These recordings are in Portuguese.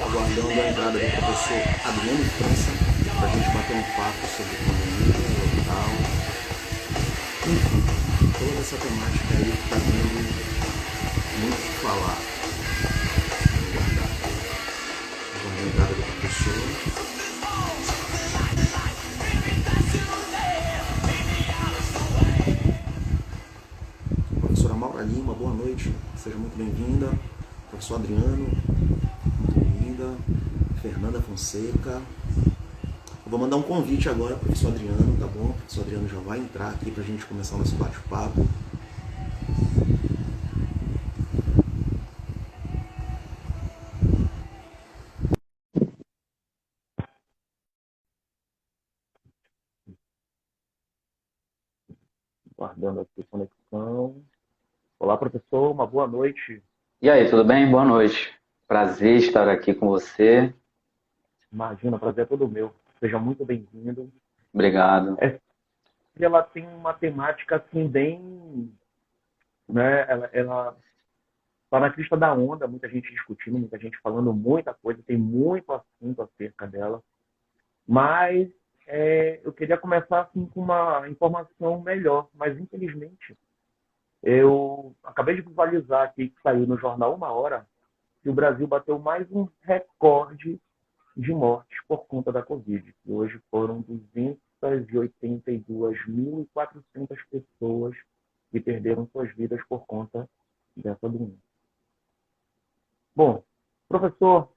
Aguardando a entrada do professor Adriano França para a gente bater um papo sobre economia local, enfim, toda essa temática aí que está dando muito o que falar. Aguardando a entrada do professor. Professora Maura Lima, boa noite, seja muito bem-vinda. Professor Adriano, muito bem-vinda. Fernanda Fonseca. Eu vou mandar um convite agora para o professor Adriano, tá bom? O professor Adriano já vai entrar aqui para a gente começar o nosso bate-papo. Guardando aqui a conexão. Olá, professor, uma boa noite. E aí, tudo bem? Boa noite. Prazer estar aqui com você. Imagina, prazer é todo meu. Seja muito bem-vindo. Obrigado. Ela tem uma temática assim bem, né? Ela tá na crista da onda, muita gente discutindo, muita gente falando muita coisa, tem muito assunto acerca dela. Mas eu queria começar assim com uma informação melhor, mas infelizmente eu acabei de visualizar aqui que saiu no jornal Uma Hora que o Brasil bateu mais um recorde de mortes por conta da Covid. E hoje foram 282.400 pessoas que perderam suas vidas por conta dessa doença. Bom, professor,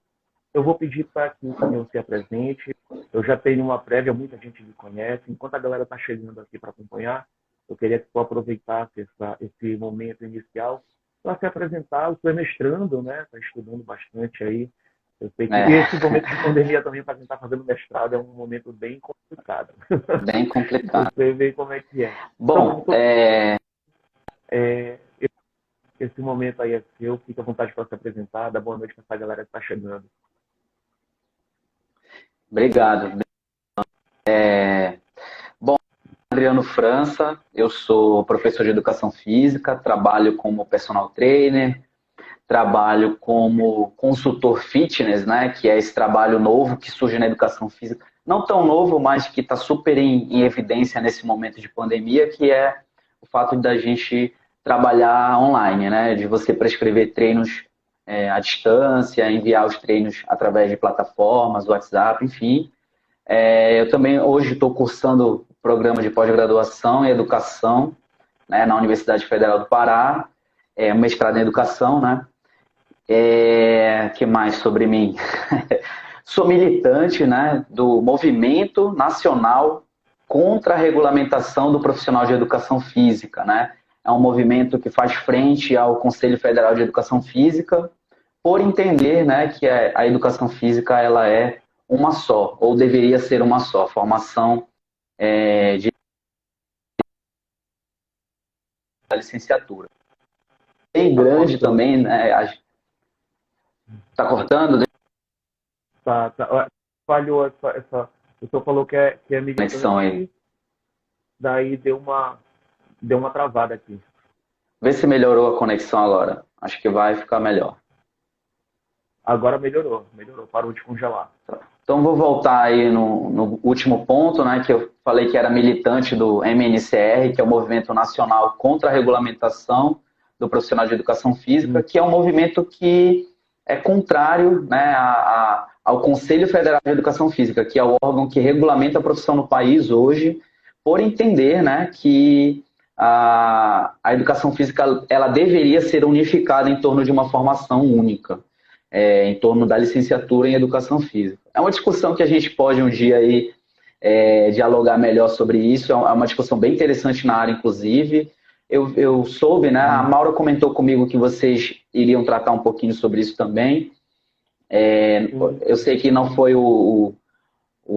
eu vou pedir para que o senhor se apresente. Eu já tenho uma prévia, muita gente me conhece. Enquanto a galera está chegando aqui para acompanhar, eu queria que o senhor aproveitasse esse momento inicial para se apresentar. O senhor é mestrando, né? Está estudando bastante aí. Eu sei que esse momento de pandemia também, para quem está fazendo mestrado, é um momento bem complicado. Bem complicado. Você vê como é que é. Bom, Então, esse momento aí é seu. Fica à vontade para se apresentar. Dá boa noite para essa galera que está chegando. obrigado. Bom, Adriano França, eu sou professor de educação física, trabalho como personal trainer, trabalho como consultor fitness, né, que é esse trabalho novo que surge na educação física, não tão novo, mas que está super em evidência nesse momento de pandemia, que é o fato da gente trabalhar online, né, de você prescrever treinos à distância, enviar os treinos através de plataformas, WhatsApp, enfim. Eu também hoje estou cursando programa de pós-graduação em educação, né, na Universidade Federal do Pará, mestrado em educação, né? Que mais sobre mim? Sou militante, né, do Movimento Nacional contra a Regulamentação do Profissional de Educação Física, né? É um movimento que faz frente ao Conselho Federal de Educação Física, por entender, né, que a educação física ela é uma só, ou deveria ser uma só, formação de licenciatura. Bem grande também, né? Tá cortando? Tá. Falhou essa. O senhor falou que é militante, daí deu uma travada aqui. Vê se melhorou a conexão agora. Acho que vai ficar melhor. Agora melhorou, parou de congelar. Então vou voltar aí no último ponto, né, que eu falei que era militante do MNCR, que é o Movimento Nacional contra a Regulamentação do Profissional de Educação Física, que é um movimento que é contrário, né, ao Conselho Federal de Educação Física, que é o órgão que regulamenta a profissão no país hoje, por entender, né, que a educação física ela deveria ser unificada em torno de uma formação única, em torno da licenciatura em educação física. É uma discussão que a gente pode um dia aí, dialogar melhor sobre isso, é uma discussão bem interessante na área, inclusive. Eu soube, né, a Maura comentou comigo que vocês iriam tratar um pouquinho sobre isso também. Eu sei que não foi o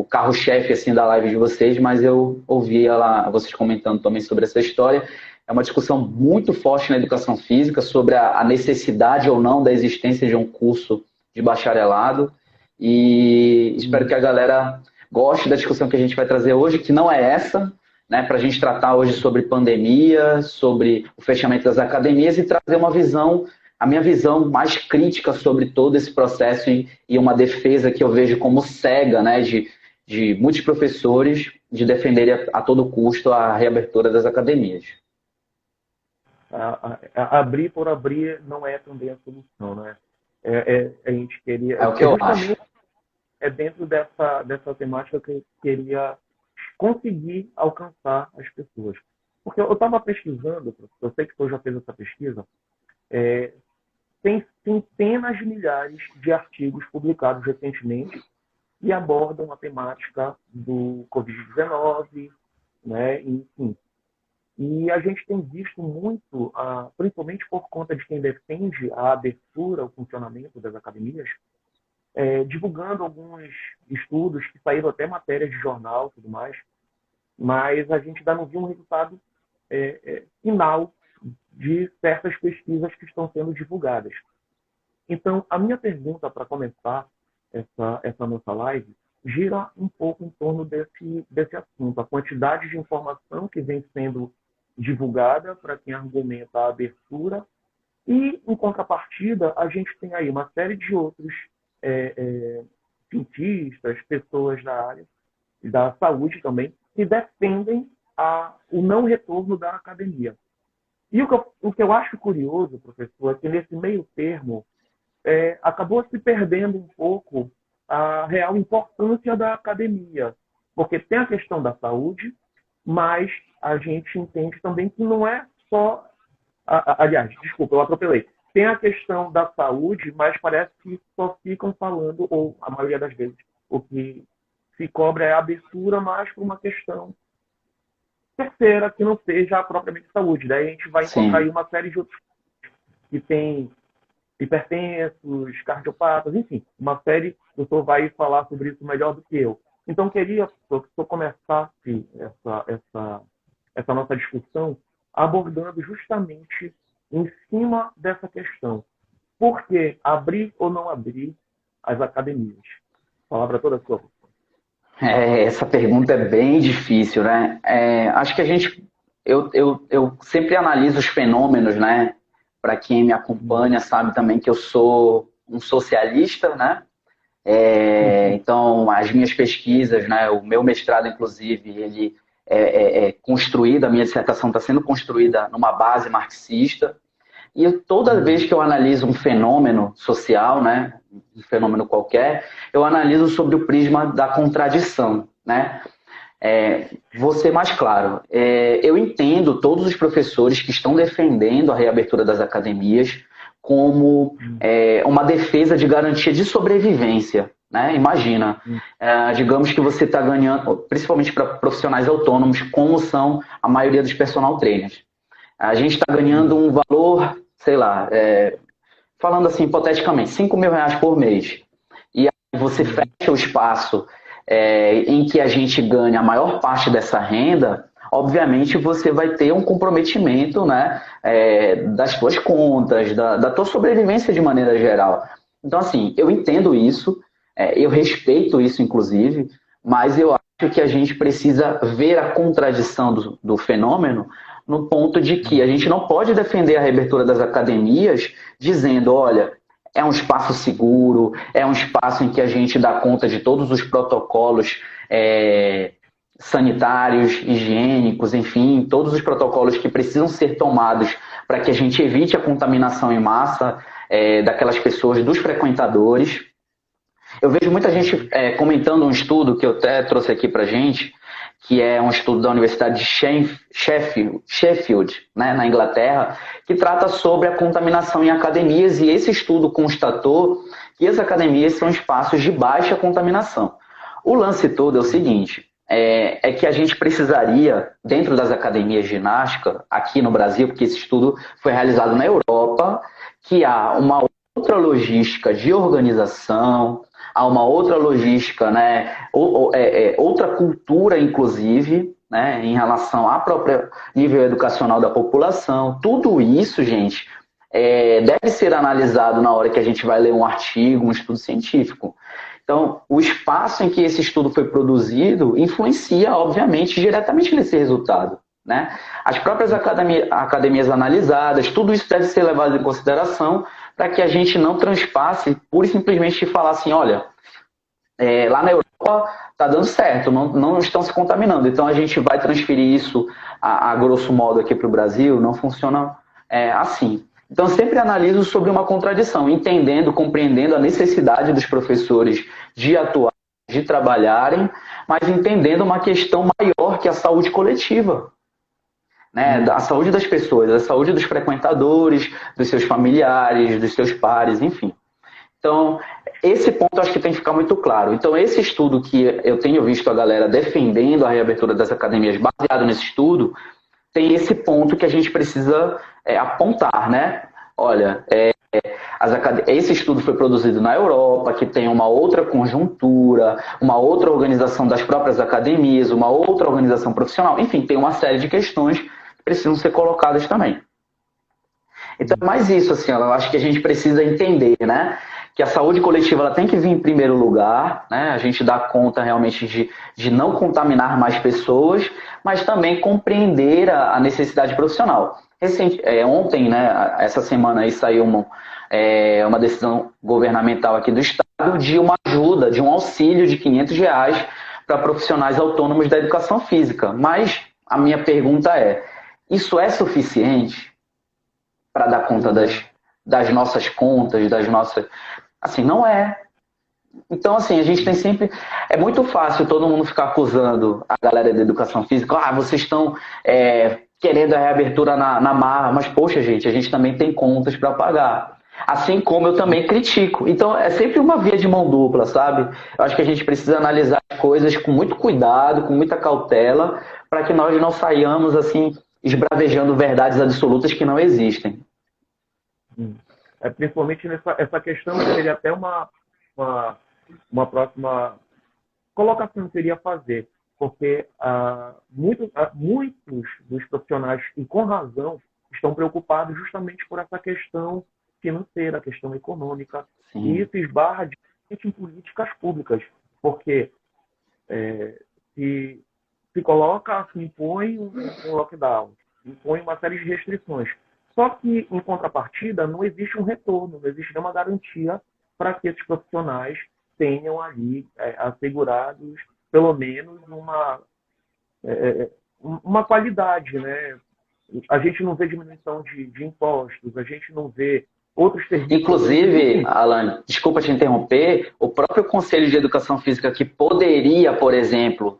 carro-chefe assim, da live de vocês, mas eu ouvi vocês comentando também sobre essa história. É uma discussão muito forte na educação física sobre a necessidade ou não da existência de um curso de bacharelado. E espero que a galera goste da discussão que a gente vai trazer hoje, que não é essa, né, para a gente tratar hoje sobre pandemia, sobre o fechamento das academias e trazer uma visão a minha visão mais crítica sobre todo esse processo e uma defesa que eu vejo como cega, né, de muitos professores de defenderem a todo custo a reabertura das academias. Abrir por abrir não é também a solução, né? A gente queria... É o que eu acho. É dentro dessa temática que eu queria conseguir alcançar as pessoas. Porque eu estava pesquisando, eu sei que tu já fez essa pesquisa, tem centenas de milhares de artigos publicados recentemente que abordam a temática do Covid-19, né? Enfim. E a gente tem visto muito, principalmente por conta de quem defende a abertura, o funcionamento das academias, divulgando alguns estudos que saíram até matérias de jornal e tudo mais, mas a gente ainda não viu um resultado final de certas pesquisas que estão sendo divulgadas. Então, a minha pergunta para começar essa nossa live gira um pouco em torno desse assunto, a quantidade de informação que vem sendo divulgada para quem argumenta a abertura e, em contrapartida, a gente tem aí uma série de outros cientistas, pessoas da área da saúde também, que defendem o não retorno da academia. E o que eu acho curioso, professor, é que nesse meio termo acabou se perdendo um pouco a real importância da academia, porque tem a questão da saúde, mas a gente entende também que não é só... Aliás, desculpa, eu atropelei. Tem a questão da saúde, mas parece que só ficam falando, ou a maioria das vezes, o que se cobra é a abertura, mas por uma questão terceira, que não seja propriamente saúde. Daí a gente vai encontrar aí uma série de outros que tem hipertensos, cardiopatas, enfim, uma série, o senhor vai falar sobre isso melhor do que eu. Então, queria que o senhor começasse essa nossa discussão abordando justamente em cima dessa questão. Por que abrir ou não abrir as academias? A palavra toda sua. Essa pergunta é bem difícil, né? Acho que eu sempre analiso os fenômenos, né? Para quem me acompanha sabe também que eu sou um socialista, né? Então, as minhas pesquisas, né? O meu mestrado, inclusive, ele é construído, a minha dissertação está sendo construída numa base marxista. E toda vez que eu analiso um fenômeno social, né, um fenômeno qualquer, eu analiso sobre o prisma da contradição, né? Vou ser mais claro. Eu entendo todos os professores que estão defendendo a reabertura das academias como uma defesa de garantia de sobrevivência, né? Imagina, digamos que você está ganhando, principalmente para profissionais autônomos, como são a maioria dos personal trainers. A gente está ganhando um valor, sei lá, falando assim hipoteticamente, R$5.000 por mês. E aí você fecha o espaço em que a gente ganha a maior parte dessa renda, obviamente você vai ter um comprometimento, né, das suas contas, da tua sobrevivência de maneira geral. Então, assim, eu entendo isso, eu respeito isso, inclusive, mas eu acho que a gente precisa ver a contradição do fenômeno no ponto de que a gente não pode defender a reabertura das academias dizendo, olha, é um espaço seguro, é um espaço em que a gente dá conta de todos os protocolos sanitários, higiênicos, enfim, todos os protocolos que precisam ser tomados para que a gente evite a contaminação em massa daquelas pessoas, dos frequentadores. Eu vejo muita gente comentando um estudo que eu até trouxe aqui para a gente, que é um estudo da Universidade de Sheffield, né, na Inglaterra, que trata sobre a contaminação em academias, e esse estudo constatou que as academias são espaços de baixa contaminação. O lance todo é o seguinte, é que a gente precisaria, dentro das academias de ginástica, aqui no Brasil, porque esse estudo foi realizado na Europa, que há uma outra logística de organização, há uma outra logística, né, outra cultura, inclusive, né, em relação ao próprio nível educacional da população. Tudo isso, gente, deve ser analisado na hora que a gente vai ler um artigo, um estudo científico. Então, o espaço em que esse estudo foi produzido influencia, obviamente, diretamente nesse resultado. né? As próprias academias analisadas, tudo isso deve ser levado em consideração para que a gente não transpasse pura e simplesmente falar assim, olha, lá na Europa está dando certo, não estão se contaminando, então a gente vai transferir isso a grosso modo aqui para o Brasil, não funciona assim. Então, eu sempre analiso sobre uma contradição, entendendo, compreendendo a necessidade dos professores de atuar, de trabalharem, mas entendendo uma questão maior que a saúde coletiva, né? A saúde das pessoas, a saúde dos frequentadores, dos seus familiares, dos seus pares, enfim. Então, esse ponto eu acho que tem que ficar muito claro. Então, esse estudo que eu tenho visto a galera defendendo a reabertura das academias baseado nesse estudo, tem esse ponto que a gente precisa apontar, né? Olha, esse estudo foi produzido na Europa, que tem uma outra conjuntura, uma outra organização das próprias academias, uma outra organização profissional, enfim, tem uma série de questões que precisam ser colocadas também. Então, é mais isso, assim, eu acho que a gente precisa entender, né? Que a saúde coletiva ela tem que vir em primeiro lugar, né? A gente dá conta realmente de não contaminar mais pessoas, mas também compreender a necessidade profissional. Ontem, né, essa semana aí saiu uma decisão governamental aqui do Estado de uma ajuda, de um auxílio de R$ 500 para profissionais autônomos da educação física. Mas a minha pergunta é, isso é suficiente para dar conta das nossas contas, das nossas... Assim, não é. Então, assim, a gente tem sempre... É muito fácil todo mundo ficar acusando a galera da educação física. Ah, vocês estão querendo a reabertura na marra. Mas, poxa, gente, a gente também tem contas para pagar. Assim como eu também critico. Então, é sempre uma via de mão dupla, sabe? Eu acho que a gente precisa analisar as coisas com muito cuidado, com muita cautela, para que nós não saiamos, assim, esbravejando verdades absolutas que não existem. Principalmente essa questão seria até uma próxima colocação que seria fazer, porque muitos dos profissionais, e com razão, estão preocupados justamente por essa questão financeira, a questão econômica, Sim. E isso esbarra diretamente em políticas públicas, porque se coloca, se impõe um lockdown, impõe uma série de restrições. Só que, em contrapartida, não existe um retorno, não existe nenhuma garantia para que esses profissionais tenham ali assegurados, pelo menos, uma qualidade, né? A gente não vê diminuição de impostos, a gente não vê outros serviços. Inclusive, Alan, desculpa te interromper, o próprio Conselho de Educação Física que poderia, por exemplo,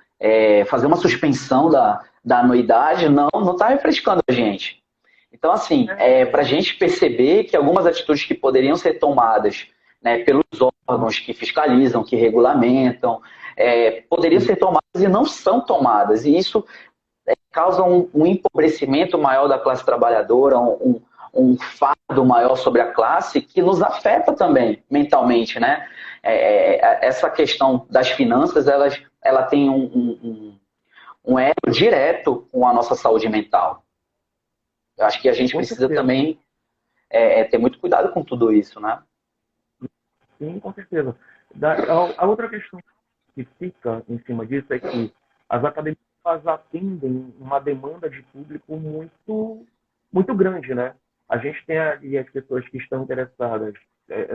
fazer uma suspensão da anuidade, não está refrescando a gente. Então, assim, para a gente perceber que algumas atitudes que poderiam ser tomadas, né, pelos órgãos que fiscalizam, que regulamentam, poderiam ser tomadas e não são tomadas. E isso causa um empobrecimento maior da classe trabalhadora, um fardo maior sobre a classe que nos afeta também mentalmente, né? Essa questão das finanças, ela tem um elo direto com a nossa saúde mental. Eu acho que a gente precisa também ter muito cuidado com tudo isso, né? Sim, com certeza. A outra questão que fica em cima disso é que as academias atendem uma demanda de público muito, muito grande, né? A gente tem ali as pessoas que estão interessadas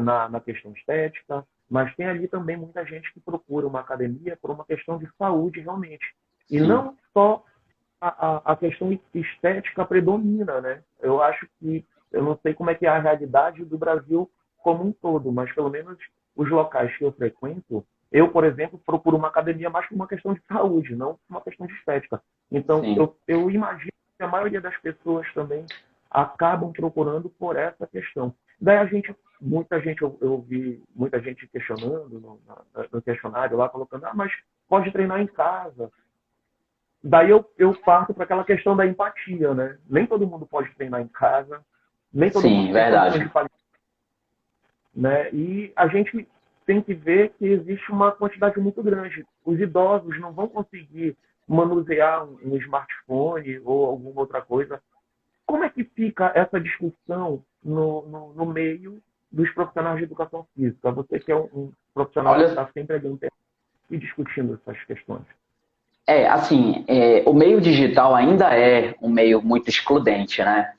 na questão estética, mas tem ali também muita gente que procura uma academia por uma questão de saúde realmente. E Sim. Não só a questão estética predomina, né? Eu acho que, eu não sei como é que é a realidade do Brasil como um todo, mas pelo menos os locais que eu frequento, eu, por exemplo, procuro uma academia mais por uma questão de saúde, não por uma questão de estética. Então, eu imagino que a maioria das pessoas também acabam procurando por essa questão. Daí muita gente, eu vi muita gente questionando no questionário lá, colocando, mas pode treinar em casa. Daí eu parto para aquela questão da empatia, né? Nem todo mundo pode treinar em casa, nem todo mundo tem condições de qualidade, né? E a gente tem que ver que existe uma quantidade muito grande. Os idosos não vão conseguir manusear um smartphone ou alguma outra coisa. Como é que fica essa discussão no meio dos profissionais de educação física? Você que é um profissional que está sempre ali e discutindo essas questões. Assim, o meio digital ainda é um meio muito excludente, né?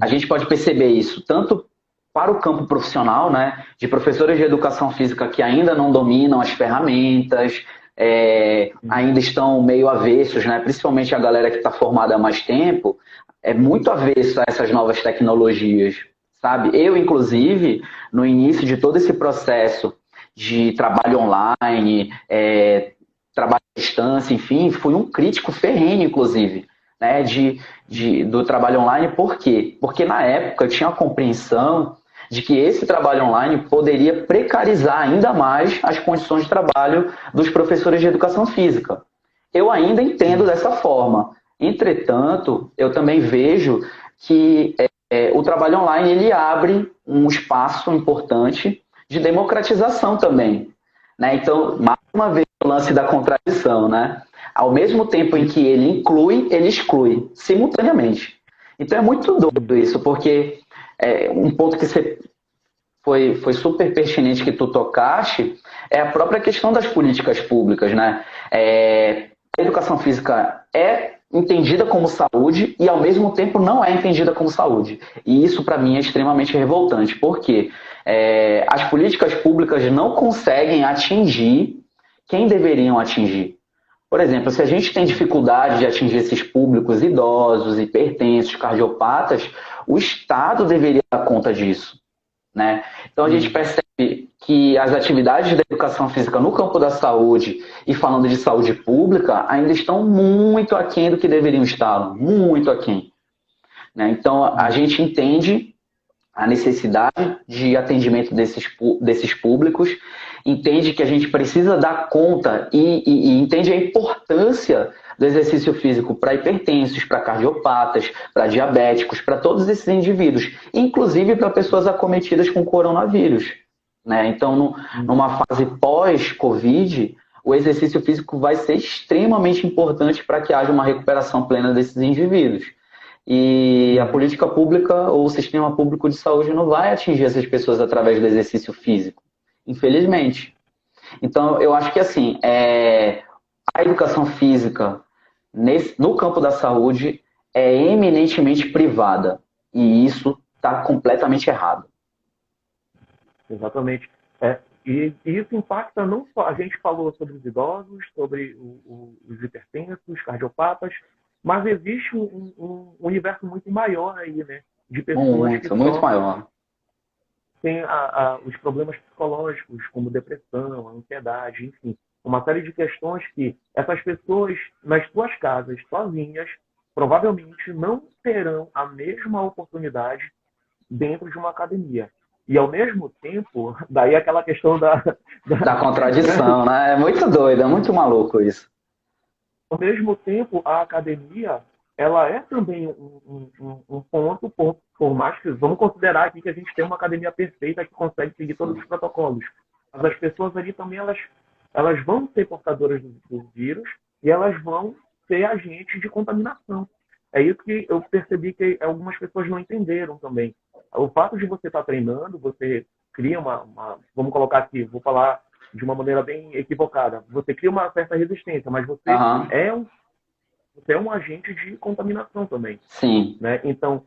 A gente pode perceber isso tanto para o campo profissional, né? De professores de educação física que ainda não dominam as ferramentas, ainda estão meio avessos, né? Principalmente a galera que está formada há mais tempo, é muito avesso a essas novas tecnologias, sabe? Eu, inclusive, no início de todo esse processo de trabalho online, trabalho à distância, enfim, fui um crítico ferrenho, inclusive, né, do trabalho online. Por quê? Porque na época eu tinha a compreensão de que esse trabalho online poderia precarizar ainda mais as condições de trabalho dos professores de educação física. Eu ainda entendo dessa forma. Entretanto, eu também vejo que o trabalho online ele abre um espaço importante de democratização também, né? Então, mais uma vez, o lance da contradição, né? Ao mesmo tempo em que ele inclui, ele exclui, simultaneamente. Então é muito doido isso, porque um ponto que você foi super pertinente que tu tocaste é a própria questão das políticas públicas, né? A educação física é entendida como saúde e, ao mesmo tempo, não é entendida como saúde. E isso, para mim, é extremamente revoltante, porque as políticas públicas não conseguem atingir quem deveriam atingir. Por exemplo, se a gente tem dificuldade de atingir esses públicos idosos, hipertensos, cardiopatas, o Estado deveria dar conta disso, né? Então a gente percebe que as atividades da educação física no campo da saúde e falando de saúde pública ainda estão muito aquém do que deveriam estar, muito aquém, né? Então a gente entende a necessidade de atendimento desses públicos, entende que a gente precisa dar conta e entende a importância do exercício físico para hipertensos, para cardiopatas, para diabéticos, para todos esses indivíduos, inclusive para pessoas acometidas com coronavírus, né? Então, numa fase pós-Covid, o exercício físico vai ser extremamente importante para que haja uma recuperação plena desses indivíduos. E a política pública ou o sistema público de saúde não vai atingir essas pessoas através do exercício físico, infelizmente. Então, eu acho que assim, a educação física no campo da saúde é eminentemente privada. E isso está completamente errado. Exatamente. E isso impacta não só, a gente falou sobre os idosos, sobre os hipertensos, os cardiopatas, mas existe um universo muito maior aí, né? De pessoas muito maior. Tem os problemas psicológicos, como depressão, ansiedade, enfim. Uma série de questões que essas pessoas, nas suas casas, sozinhas, provavelmente não terão a mesma oportunidade dentro de uma academia. E, ao mesmo tempo, daí aquela questão da contradição, né? É muito doido, é muito maluco isso. Ao mesmo tempo, a academia, ela é também um ponto, por mais que, vamos considerar aqui que a gente tem uma academia perfeita que consegue seguir todos os protocolos. Mas as pessoas ali também, elas vão ser portadoras do vírus e elas vão ser agentes de contaminação. É isso que eu percebi que algumas pessoas não entenderam também. O fato de você estar treinando, você cria vamos colocar aqui, vou falar de uma maneira bem equivocada. Você cria uma certa resistência, mas você é um agente de contaminação também. Sim. Né? Então,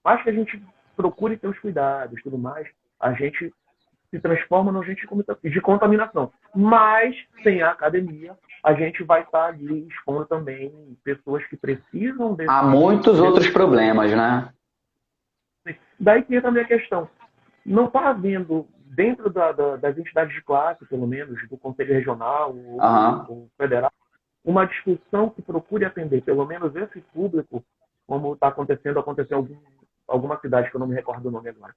mais que a gente procure ter os cuidados e tudo mais, a gente se transforma no agente de contaminação. Mas, sem a academia, a gente vai estar ali expondo também pessoas que precisam desse... Há muitos outros problemas, né? Daí que entra a minha questão. Não está havendo, dentro das entidades de classe, pelo menos, do Conselho Regional ou Federal, uma discussão que procure atender, pelo menos, esse público, como está acontecendo, aconteceu em alguma cidade que eu não me recordo o nome agora.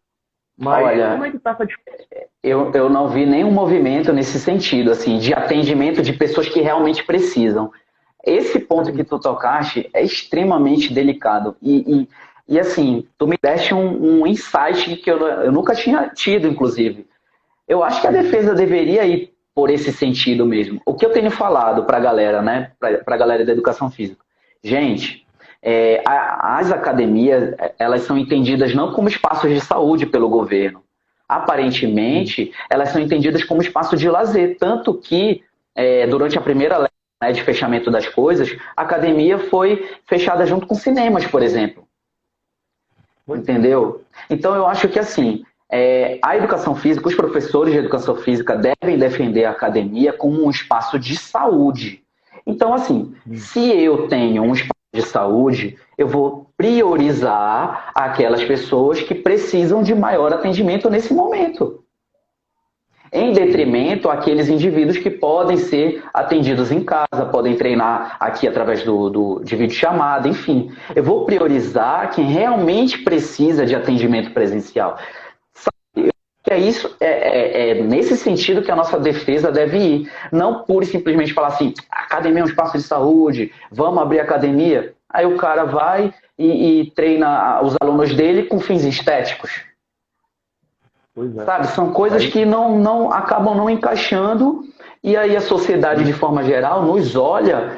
Mas olha, como é que está essa discussão? Eu não vi nenhum movimento nesse sentido, assim, de atendimento de pessoas que realmente precisam. Esse ponto que tu tocaste é extremamente delicado. E assim, tu me deste um insight que eu nunca tinha tido, inclusive. Eu acho que a defesa deveria ir por esse sentido mesmo. O que eu tenho falado para a galera, né? Para a galera da educação física. Gente, as academias, elas são entendidas não como espaços de saúde pelo governo. Aparentemente, elas são entendidas como espaço de lazer. Tanto que, durante a primeira leva né, de fechamento das coisas, a academia foi fechada junto com cinemas, por exemplo. Entendeu? Então, eu acho que, assim, a educação física, os professores de educação física devem defender a academia como um espaço de saúde. Então, assim, se eu tenho um espaço de saúde, eu vou priorizar aquelas pessoas que precisam de maior atendimento nesse momento, em detrimento àqueles indivíduos que podem ser atendidos em casa, podem treinar aqui através de videochamada, enfim. Eu vou priorizar quem realmente precisa de atendimento presencial. Que é nesse sentido que a nossa defesa deve ir. Não pura e simplesmente falar assim, academia é um espaço de saúde, vamos abrir academia. Aí o cara vai e treina os alunos dele com fins estéticos. Sabe? São coisas que acabam não encaixando, e aí a sociedade, de forma geral, nos olha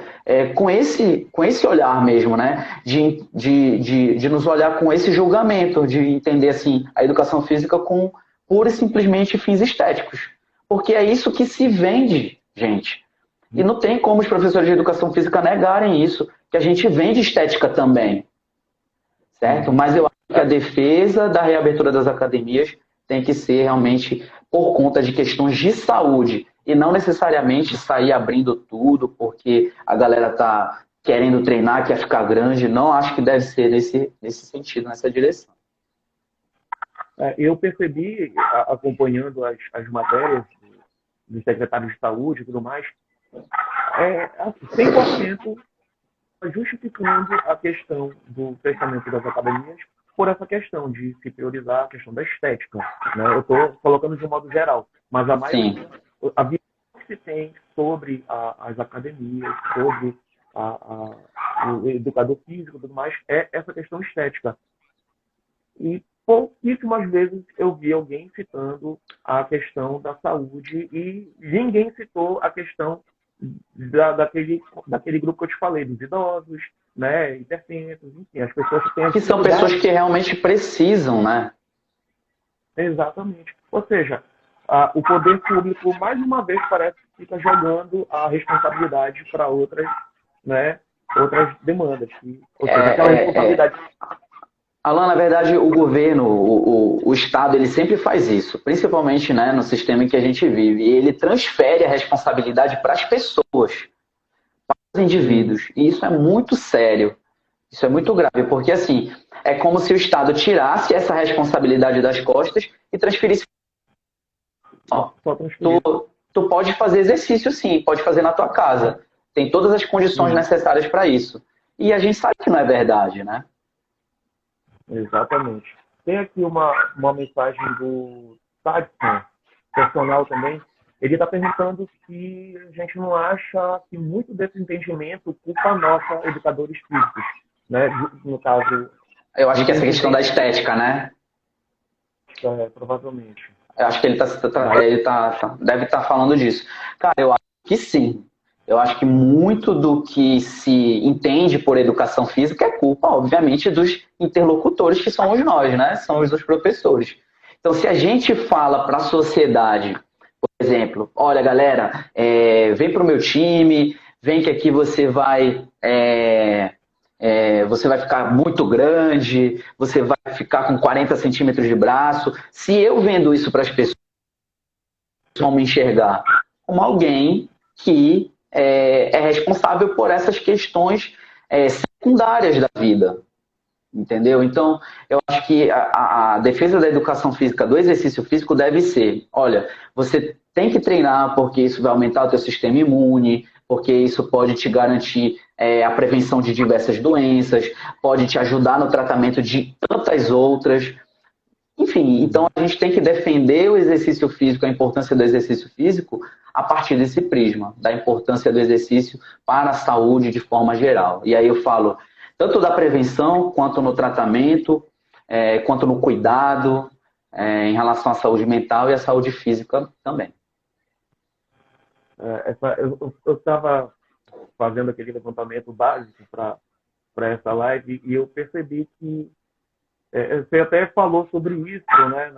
com esse olhar mesmo, né? De nos olhar com esse julgamento, de entender assim, a educação física com pura e simplesmente fins estéticos. Porque é isso que se vende, gente. E não tem como os professores de educação física negarem isso, que a gente vende estética também. Certo? Mas eu acho que a defesa da reabertura das academias tem que ser realmente por conta de questões de saúde e não necessariamente sair abrindo tudo porque a galera está querendo treinar, quer ficar grande. Não acho que deve ser nesse sentido, nessa direção. Eu percebi, acompanhando as matérias dos secretários de saúde e tudo mais, 100% justificando a questão do fechamento das academias por essa questão de se priorizar a questão da estética. Né? Eu estou colocando de um modo geral, mas a maioria, a visão que se tem sobre as academias, sobre o educador físico e tudo mais, é essa questão estética. E pouquíssimas vezes eu vi alguém citando a questão da saúde e ninguém citou a questão daquele grupo que eu te falei, dos idosos, né, hipertensos, enfim, as pessoas que têm... Que são pessoas que realmente precisam, né? Exatamente. Ou seja, o poder público, mais uma vez, parece que fica jogando a responsabilidade para outras demandas. Ou seja, aquela responsabilidade... Alan, na verdade, o governo, o Estado, ele sempre faz isso, principalmente, né, no sistema em que a gente vive. E ele transfere a responsabilidade para as pessoas, para os indivíduos. E isso é muito sério. Isso é muito grave, porque assim, é como se o Estado tirasse essa responsabilidade das costas e transferisse. Tu pode fazer exercício sim, pode fazer na tua casa. Tem todas as condições necessárias para isso. E a gente sabe que não é verdade, né? Exatamente. Tem aqui uma mensagem do Tadson, personal também. Ele está perguntando se a gente não acha que muito desse entendimento culpa nossa, educadores físicos. Né? No caso... Eu acho que essa questão da estética, né? Provavelmente. Eu acho que ele deve estar falando disso. Cara, eu acho que sim. Eu acho que muito do que se entende por educação física é culpa, obviamente, dos interlocutores, que somos nós, né? São os dos professores. Então, se a gente fala para a sociedade, por exemplo, olha, galera, vem para o meu time, vem que aqui você vai ficar muito grande, você vai ficar com 40 centímetros de braço. Se eu vendo isso para as pessoas, vão me enxergar como alguém que é responsável por essas questões secundárias da vida. Entendeu? Então, eu acho que a defesa da educação física, do exercício físico, deve ser, olha, você tem que treinar porque isso vai aumentar o teu sistema imune, porque isso pode te garantir a prevenção de diversas doenças, pode te ajudar no tratamento de tantas outras. Enfim, então a gente tem que defender o exercício físico, a importância do exercício físico, a partir desse prisma, da importância do exercício para a saúde de forma geral. E aí eu falo tanto da prevenção, quanto no tratamento, quanto no cuidado, em relação à saúde mental e à saúde física também. Eu estava fazendo aquele levantamento básico para essa live e eu percebi que você até falou sobre isso, né,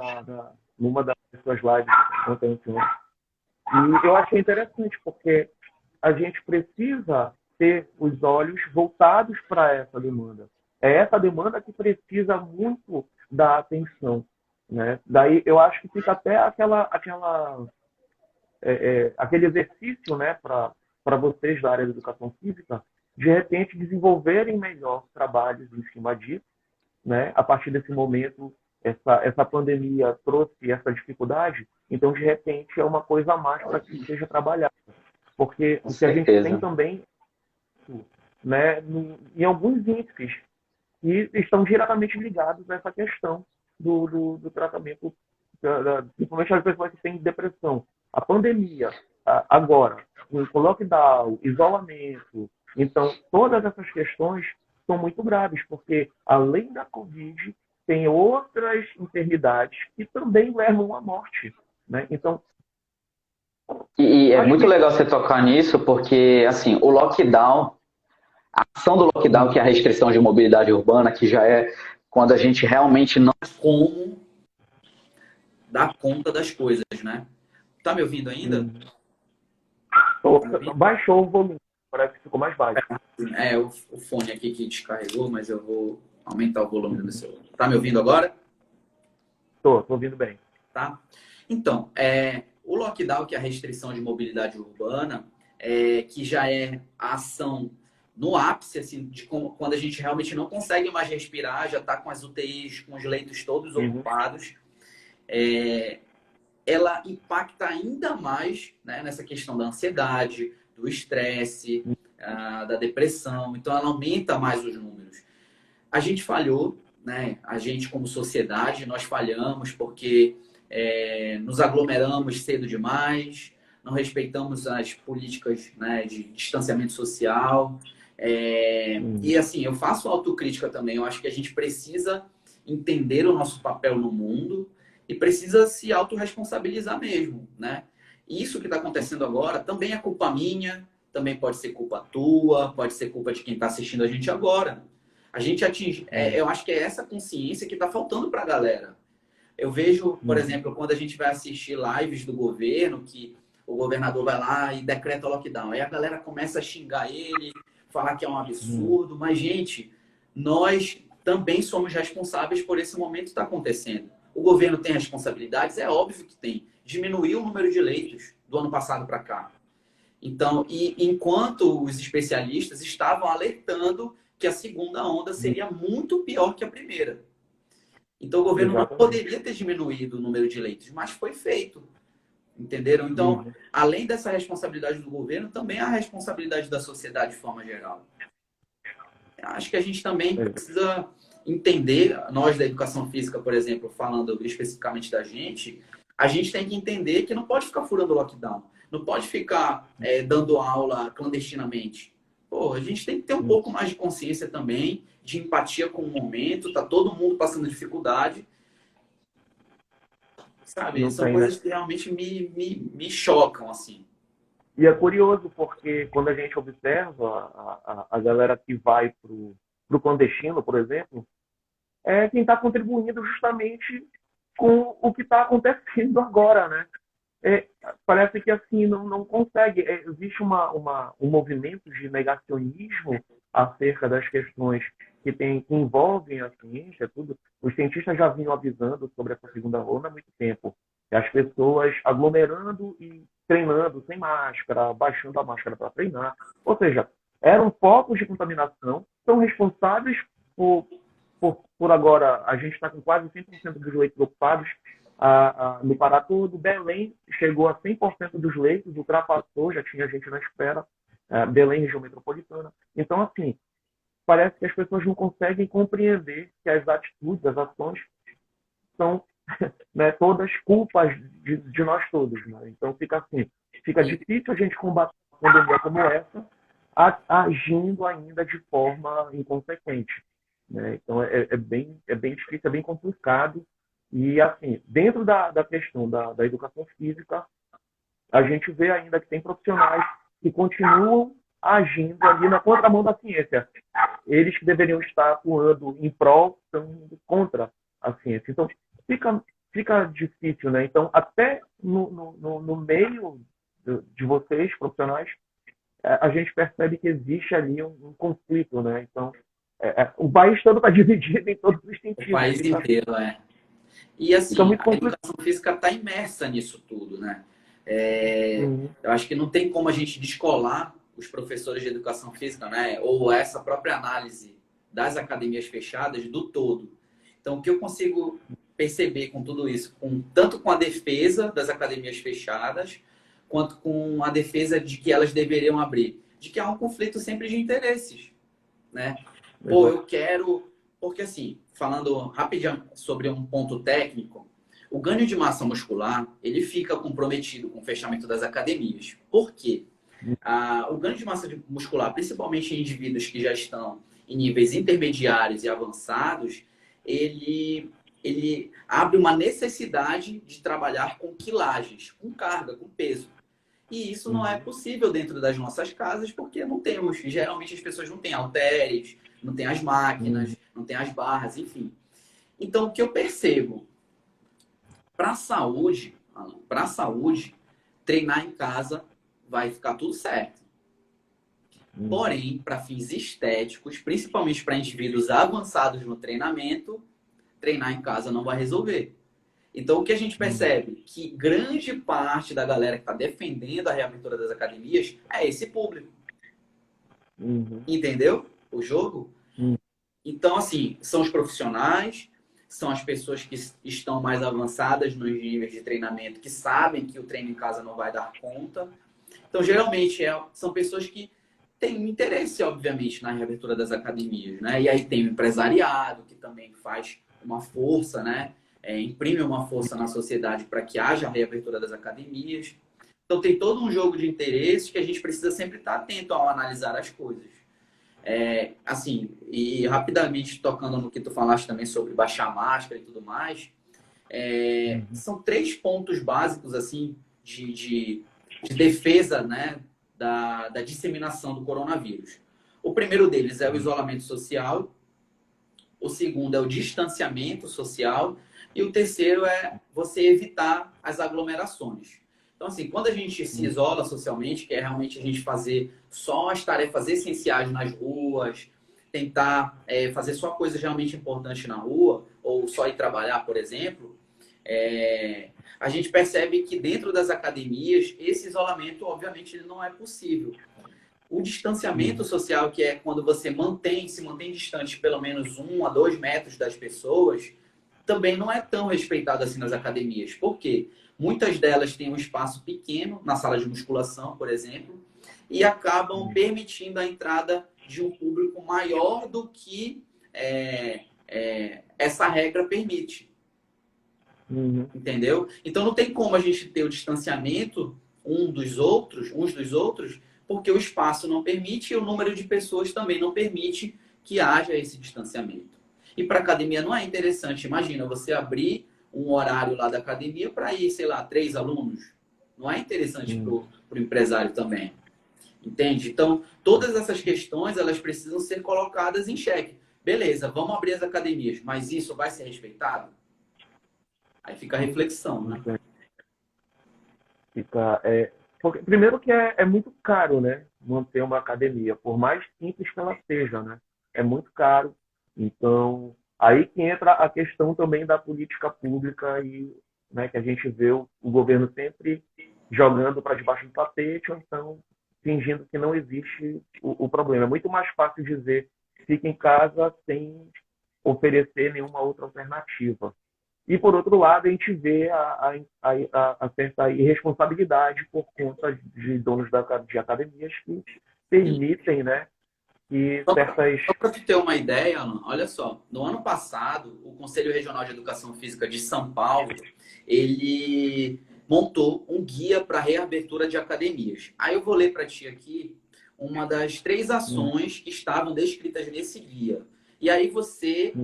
numa das suas lives ontem. E eu achei interessante, porque a gente precisa ter os olhos voltados para essa demanda. É essa demanda que precisa muito da atenção, né? Daí eu acho que fica até aquele exercício, né, para vocês da área da educação física, de repente desenvolverem melhor trabalhos em cima disso, né? A partir desse momento, essa pandemia trouxe essa dificuldade, então de repente é uma coisa a mais para que seja trabalhado, porque Com o que a gente tem certeza. também, né, em alguns índices que estão diretamente ligados a essa questão do tratamento, principalmente as pessoas que têm depressão. A pandemia, agora, o lockdown, isolamento, então, todas essas questões são muito graves, porque além da Covid, tem outras enfermidades que também levam à morte, né? Então, E é acho muito que... legal você tocar nisso, porque assim, o lockdown, a ação do lockdown, que é a restrição de mobilidade urbana, que já é quando a gente realmente não tem como dar conta das coisas, né? Tá me ouvindo ainda? Tá me ouvindo? Baixou o volume, parece que ficou mais baixo. É o fone aqui que descarregou, mas eu vou aumentar o volume do meu celular. Tá me ouvindo agora? Tô ouvindo bem. Tá? Então, o lockdown, que é a restrição de mobilidade urbana, que já é a ação no ápice, assim, quando a gente realmente não consegue mais respirar, já está com as UTIs, com os leitos todos ocupados, ela impacta ainda mais, né, nessa questão da ansiedade, do estresse, da depressão. Então, ela aumenta mais os números. A gente falhou, né? A gente, como sociedade, nós falhamos porque nos aglomeramos cedo demais, não respeitamos as políticas, né, de distanciamento social. E assim, eu faço autocrítica também. Eu acho que a gente precisa entender o nosso papel no mundo e precisa se autorresponsabilizar mesmo, né? E isso que está acontecendo agora também é culpa minha, também pode ser culpa tua, pode ser culpa de quem está assistindo a gente agora. A gente atinge, eu acho que é essa consciência que está faltando para a galera. Eu vejo, por exemplo, quando a gente vai assistir lives do governo, que o governador vai lá e decreta lockdown. Aí a galera começa a xingar ele, falar que é um absurdo. Mas, gente, nós também somos responsáveis por esse momento que está acontecendo. O governo tem responsabilidades? É óbvio que tem. Diminuiu o número de leitos do ano passado para cá. Então, e enquanto os especialistas estavam alertando que a segunda onda seria muito pior que a primeira. Então, o governo não poderia ter diminuído o número de leitos, mas foi feito. Entenderam? Então, além dessa responsabilidade do governo, também há a responsabilidade da sociedade de forma geral. Acho que a gente também precisa entender, nós da educação física, por exemplo, falando especificamente da gente, a gente tem que entender que não pode ficar furando o lockdown. Não pode ficar dando aula clandestinamente. Pô, a gente tem que ter um pouco mais de consciência também, de empatia com o momento. Tá todo mundo passando dificuldade. Sabe? Não São tem, coisas né? que realmente me chocam, assim. E é curioso porque quando a gente observa a galera que vai pro clandestino, por exemplo, é quem está contribuindo justamente com o que está acontecendo agora, né? Parece que assim não consegue. Existe um movimento de negacionismo acerca das questões que envolvem a ciência, tudo. Os cientistas já vinham avisando sobre essa segunda onda há muito tempo. As pessoas aglomerando e treinando sem máscara, baixando a máscara para treinar. Ou seja, eram focos de contaminação, são responsáveis por agora, a gente está com quase 100% dos leitos ocupados no Pará todo. Belém chegou a 100% dos leitos, ultrapassou, já tinha gente na espera. Belém, região metropolitana. Então, assim, parece que as pessoas não conseguem compreender que as atitudes, as ações são né, todas culpas de nós todos. Né? Então, fica difícil a gente combater uma pandemia como essa agindo ainda de forma inconsequente. Né? Então, é bem difícil, é bem complicado. E, assim, dentro da questão da educação física, a gente vê ainda que tem profissionais que continuam agindo ali na contramão da ciência. Eles que deveriam estar atuando em prol, estão indo contra a ciência. Então, fica difícil, né? Então, até no meio de vocês, profissionais, a gente percebe que existe ali um conflito, né? Então, o país todo está dividido em todos os O sentidos. país inteiro, é. E Fica assim, muito a complicado. educação física está imersa nisso tudo, né? É, Uhum, eu acho que não tem como a gente descolar os professores de educação física, né? Ou essa própria análise das academias fechadas do todo. Então, o que eu consigo perceber com tudo isso, tanto com a defesa das academias fechadas, quanto com a defesa de que elas deveriam abrir, de que há um conflito sempre de interesses, né? Pô, exato. eu quero. Porque, assim, falando rapidinho sobre um ponto técnico, o ganho de massa muscular ele fica comprometido com o fechamento das academias. Por quê? O ganho de massa muscular, principalmente em indivíduos que já estão em níveis intermediários e avançados, ele abre uma necessidade de trabalhar com quilagens, com carga, com peso. E isso não é Uhum, possível dentro das nossas casas, porque não temos. Geralmente as pessoas não têm halteres, não têm as uhum, máquinas, não têm as barras, enfim. Então, o que eu percebo? Para a saúde, treinar em casa vai ficar tudo certo. uhum, Porém, para fins estéticos, principalmente para indivíduos avançados no treinamento, treinar em casa não vai resolver. Então, o que a gente uhum, percebe? Que grande parte da galera que está defendendo a reabertura das academias é esse público. uhum, Entendeu? O jogo? uhum, Então, assim, são os profissionais, são as pessoas que estão mais avançadas nos níveis de treinamento, que sabem que o treino em casa não vai dar conta. Então, geralmente, são pessoas que têm interesse, obviamente, na reabertura das academias, né? E aí tem o empresariado, que também faz uma força, né? Imprime uma força na sociedade para que haja a reabertura das academias. Então, tem todo um jogo de interesses que a gente precisa sempre estar atento ao analisar as coisas. Assim, e rapidamente tocando no que tu falaste também sobre baixar a máscara e tudo mais, uhum, são três pontos básicos assim de defesa, né, da disseminação do coronavírus. O primeiro deles é o uhum, isolamento social, o segundo é o distanciamento social e o terceiro é você evitar as aglomerações. Então, assim, quando a gente se uhum, isola socialmente, que é realmente a gente fazer só as tarefas essenciais nas ruas, tentar fazer só coisas realmente importantes na rua, ou só ir trabalhar, por exemplo, a gente percebe que dentro das academias, esse isolamento, obviamente, ele não é possível. O distanciamento uhum, social, que é quando você se mantém distante pelo menos 1 a 2 metros das pessoas, também não é tão respeitado assim nas academias. Por quê? Muitas delas têm um espaço pequeno na sala de musculação, por exemplo, e acabam permitindo a entrada de um público maior do que essa regra permite. uhum, Entendeu? Então não tem como a gente ter o distanciamento uns dos outros, porque o espaço não permite e o número de pessoas também não permite que haja esse distanciamento. E para academia não é interessante. Imagina você abrir um horário lá da academia para ir, sei lá, 3 alunos. Não é interessante para uhum, o empresário também. Entende? Então, todas essas questões elas precisam ser colocadas em xeque. Beleza, vamos abrir as academias, mas isso vai ser respeitado? Aí fica a reflexão, né? uhum. Fica, primeiro que é muito caro, né? Manter uma academia, por mais simples que ela seja, né? É muito caro. Então, aí que entra a questão também da política pública e, né, que a gente vê o governo sempre jogando para debaixo do tapete ou então fingindo que não existe o problema. É muito mais fácil dizer fique em casa sem oferecer nenhuma outra alternativa. E, por outro lado, a gente vê a certa irresponsabilidade por conta de donos de academias que Sim. permitem, né, que Só certas. para te ter uma ideia, Alan, olha só, no ano passado, o Conselho Regional de Educação Física de São Paulo, ele montou um guia para reabertura de academias. Aí eu vou ler para ti aqui uma das 3 ações que estavam descritas nesse guia. E aí vocês,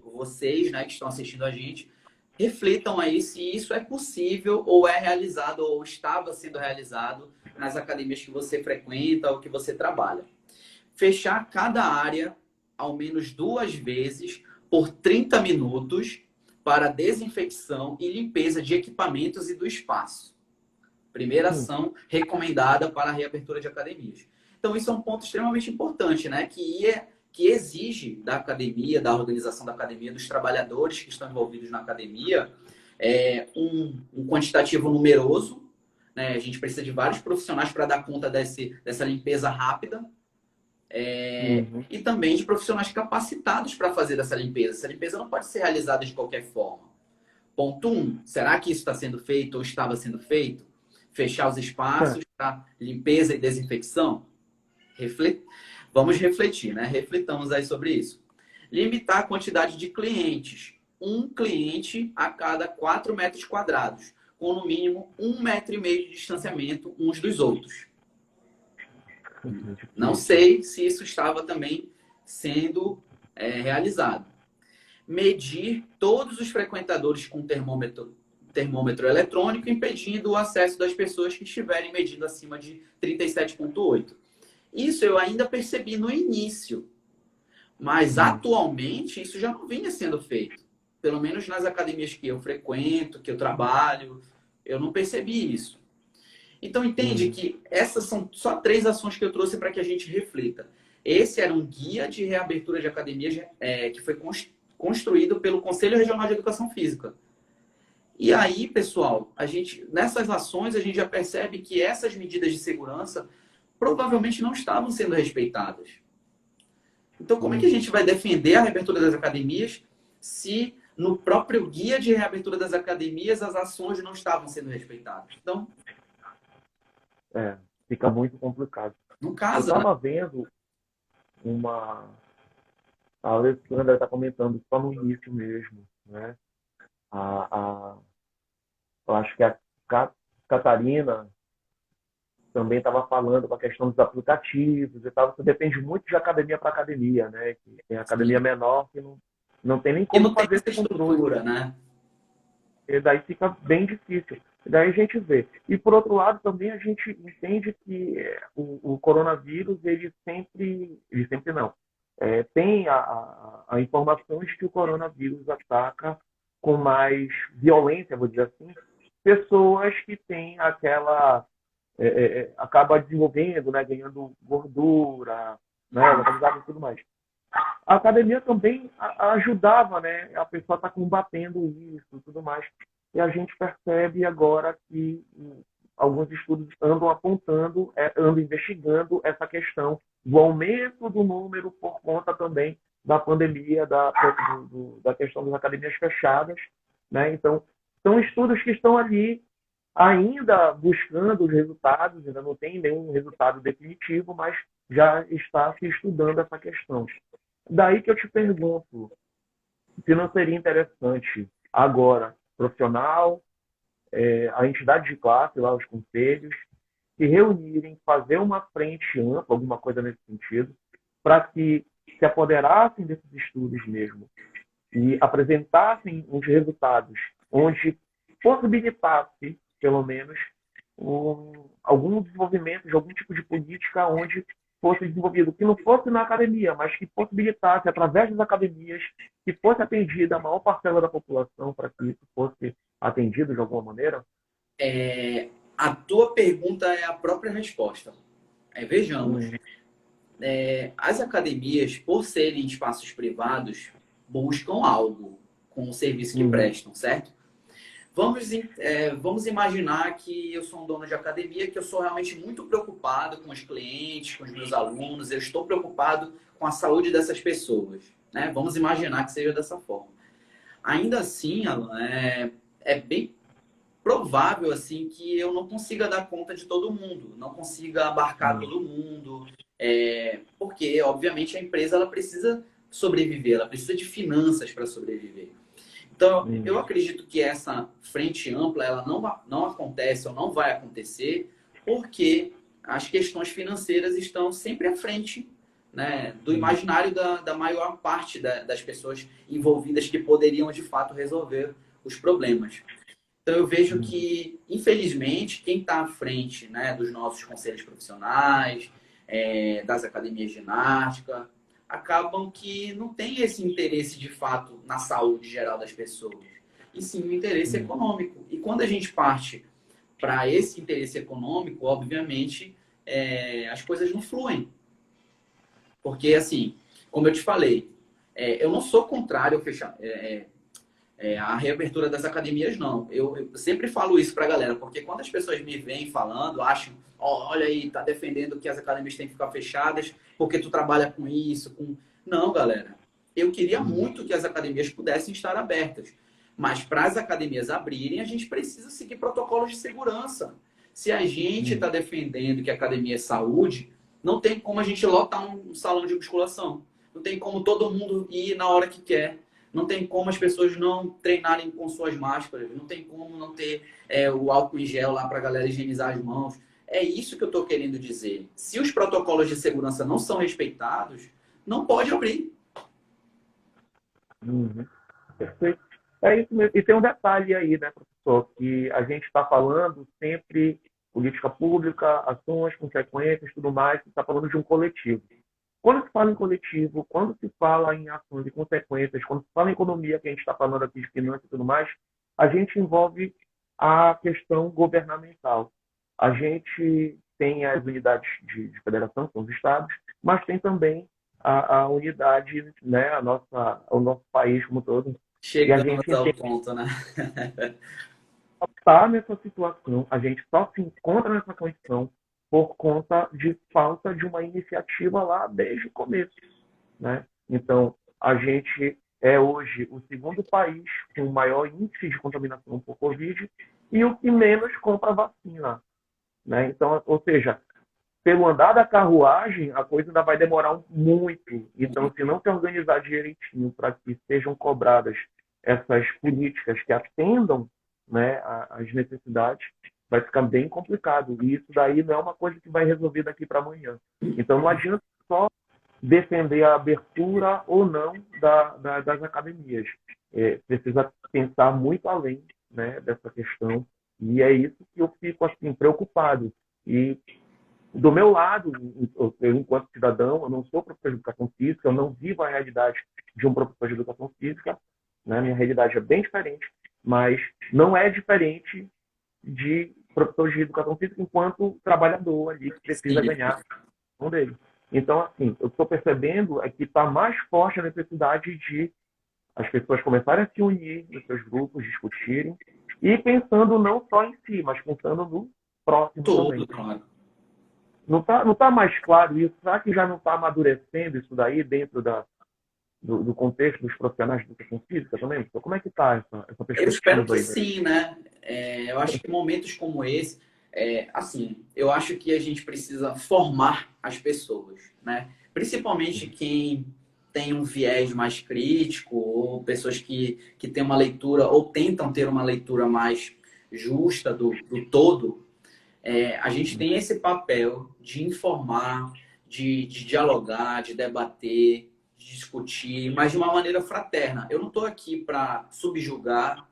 né, que estão assistindo a gente, reflitam aí se isso é possível ou é realizado ou estava sendo realizado nas academias que você frequenta ou que você trabalha. Fechar cada área ao menos 2 vezes por 30 minutos para desinfecção e limpeza de equipamentos e do espaço. Primeira ação recomendada para a reabertura de academias. Então, isso é um ponto extremamente importante, né? Que exige da academia, da organização da academia, dos trabalhadores que estão envolvidos na academia, um quantitativo numeroso, né? A gente precisa de vários profissionais para dar conta dessa limpeza rápida, e também de profissionais capacitados para fazer essa limpeza. Essa limpeza não pode ser realizada de qualquer forma. Ponto 1. Será que isso está sendo feito ou estava sendo feito? Fechar os espaços para limpeza e desinfecção? Vamos refletir, né? Refletamos aí sobre isso. Limitar a quantidade de clientes. Um cliente a cada 4 metros quadrados, com no mínimo 1,5 metro de distanciamento uns dos outros. Não sei se isso estava também sendo realizado. Medir todos os frequentadores com termômetro eletrônico, impedindo o acesso das pessoas que estiverem medindo acima de 37,8. Isso eu ainda percebi no início, mas atualmente isso já não vinha sendo feito. Pelo menos nas academias que eu frequento, que eu trabalho, eu não percebi isso. Então entende que essas são só 3 ações que eu trouxe para que a gente reflita. Esse era um guia de reabertura de academias que foi construído pelo Conselho Regional de Educação Física. E aí, pessoal, nessas ações a gente já percebe que essas medidas de segurança provavelmente não estavam sendo respeitadas. Então, como é que a gente vai defender a reabertura das academias se no próprio guia de reabertura das academias as ações não estavam sendo respeitadas? Então, fica muito complicado. No caso, eu estava vendo a Alessandra está comentando só no início mesmo, né? Eu acho que a Catarina também estava falando com a questão dos aplicativos e tal. Isso depende muito de academia para academia, né? Que tem academia menor que não tem nem como fazer esse controle, né? E daí fica bem difícil. E daí a gente vê. E por outro lado, também a gente entende que o coronavírus, ele sempre não. Tem a informação de que o coronavírus ataca com mais violência, vou dizer assim, pessoas que têm aquela acaba desenvolvendo, né, ganhando gordura, né, localizado e tudo mais. A academia também ajudava, né, a pessoa está combatendo isso e tudo mais. E a gente percebe agora que alguns estudos andam apontando, andam investigando essa questão do aumento do número por conta também da pandemia, da questão das academias fechadas, né? Então, são estudos que estão ali ainda buscando os resultados, ainda não tem nenhum resultado definitivo, mas já está se estudando essa questão. Daí que eu te pergunto, se não seria interessante agora, profissional, a entidade de classe, lá os conselhos, se reunirem, fazer uma frente ampla, alguma coisa nesse sentido, para que se apoderassem desses estudos mesmo e apresentassem os resultados, onde possibilitasse, pelo menos, algum desenvolvimento de algum tipo de política onde fosse desenvolvido, que não fosse na academia, mas que possibilitasse, através das academias, que fosse atendida a maior parcela da população para que isso fosse atendido de alguma maneira? A tua pergunta é a própria resposta. Vejamos. As academias, por serem espaços privados, buscam algo com o serviço que prestam, certo? Vamos imaginar que eu sou um dono de academia, que eu sou realmente muito preocupado com os clientes, com os meus alunos, eu estou preocupado com a saúde dessas pessoas, né? Vamos imaginar que seja dessa forma. Ainda assim, Alan, é bem provável assim que eu não consiga dar conta de todo mundo, não consiga abarcar todo mundo, porque, obviamente, a empresa ela precisa sobreviver, ela precisa de finanças para sobreviver. Então, eu acredito que essa frente ampla ela não acontece ou não vai acontecer porque as questões financeiras estão sempre à frente, né, do imaginário da maior parte das pessoas envolvidas que poderiam, de fato, resolver os problemas. Então, eu vejo que, infelizmente, quem está à frente, né, dos nossos conselhos profissionais, das academias de ginástica, acabam que não tem esse interesse de fato na saúde geral das pessoas, e sim o interesse econômico. E quando a gente parte para esse interesse econômico, obviamente as coisas não fluem. Porque, assim, como eu te falei, eu não sou contrário ao fechar, a reabertura das academias, não. Eu sempre falo isso pra galera, porque quando as pessoas me vêm falando, acham, olha aí, tá defendendo que as academias têm que ficar fechadas porque tu trabalha com isso, com... Não, galera. Eu queria muito que as academias pudessem estar abertas. Mas para as academias abrirem, a gente precisa seguir protocolos de segurança. Se a gente está defendendo que a academia é saúde, não tem como a gente lotar um salão de musculação. Não tem como todo mundo ir na hora que quer. Não tem como as pessoas não treinarem com suas máscaras. Não tem como não ter o álcool em gel lá para a galera higienizar as mãos. É isso que eu estou querendo dizer. Se os protocolos de segurança não são respeitados, não pode abrir. Perfeito. É isso mesmo. E tem um detalhe aí, né, professor, que a gente está falando sempre política pública, ações, consequências, tudo mais, está falando de um coletivo. Quando se fala em coletivo, quando se fala em ações e consequências, quando se fala em economia, que a gente está falando aqui de finanças e tudo mais, a gente envolve a questão governamental. A gente tem as unidades de federação, que são os estados, mas tem também a unidade, né, o nosso país como todo. E a Chegamos gente ao ponto, né? está nessa situação, a gente só se encontra nessa condição por conta de falta de uma iniciativa lá desde o começo, né? Então, a gente é hoje o segundo país com o maior índice de contaminação por Covid e o que menos compra vacina, né? Então, ou seja, pelo andar da carruagem, a coisa ainda vai demorar muito. Então, se não se organizar direitinho para que sejam cobradas essas políticas que atendam, né, às necessidades, vai ficar bem complicado. E isso daí não é uma coisa que vai resolver daqui para amanhã. Então, não adianta só defender a abertura ou não das academias. Precisa pensar muito além, né, dessa questão. E é isso que eu fico assim, preocupado. E do meu lado, eu, enquanto cidadão, eu não sou professor de educação física, eu não vivo a realidade de um professor de educação física, né? Minha realidade é bem diferente, mas não é diferente de professor de educação física enquanto trabalhador ali que precisa ganhar um dele. Então, assim, eu estou percebendo é que está mais forte a necessidade de as pessoas começarem a se unir nos seus grupos, discutirem, e pensando não só em si, mas pensando no próximo também. Claro. Não tá mais claro isso? Será que já não está amadurecendo isso daí dentro do contexto dos profissionais de educação física também? Então, como é que está essa Eu espero perspectiva que aí? sim, né? Eu acho que momentos como esse, assim, eu acho que a gente precisa formar as pessoas, né? Principalmente quem tem um viés mais crítico ou pessoas que têm uma leitura ou tentam ter uma leitura mais justa do todo. A gente tem esse papel de informar, de dialogar, de debater, de discutir, mas de uma maneira fraterna. Eu não estou aqui para subjugar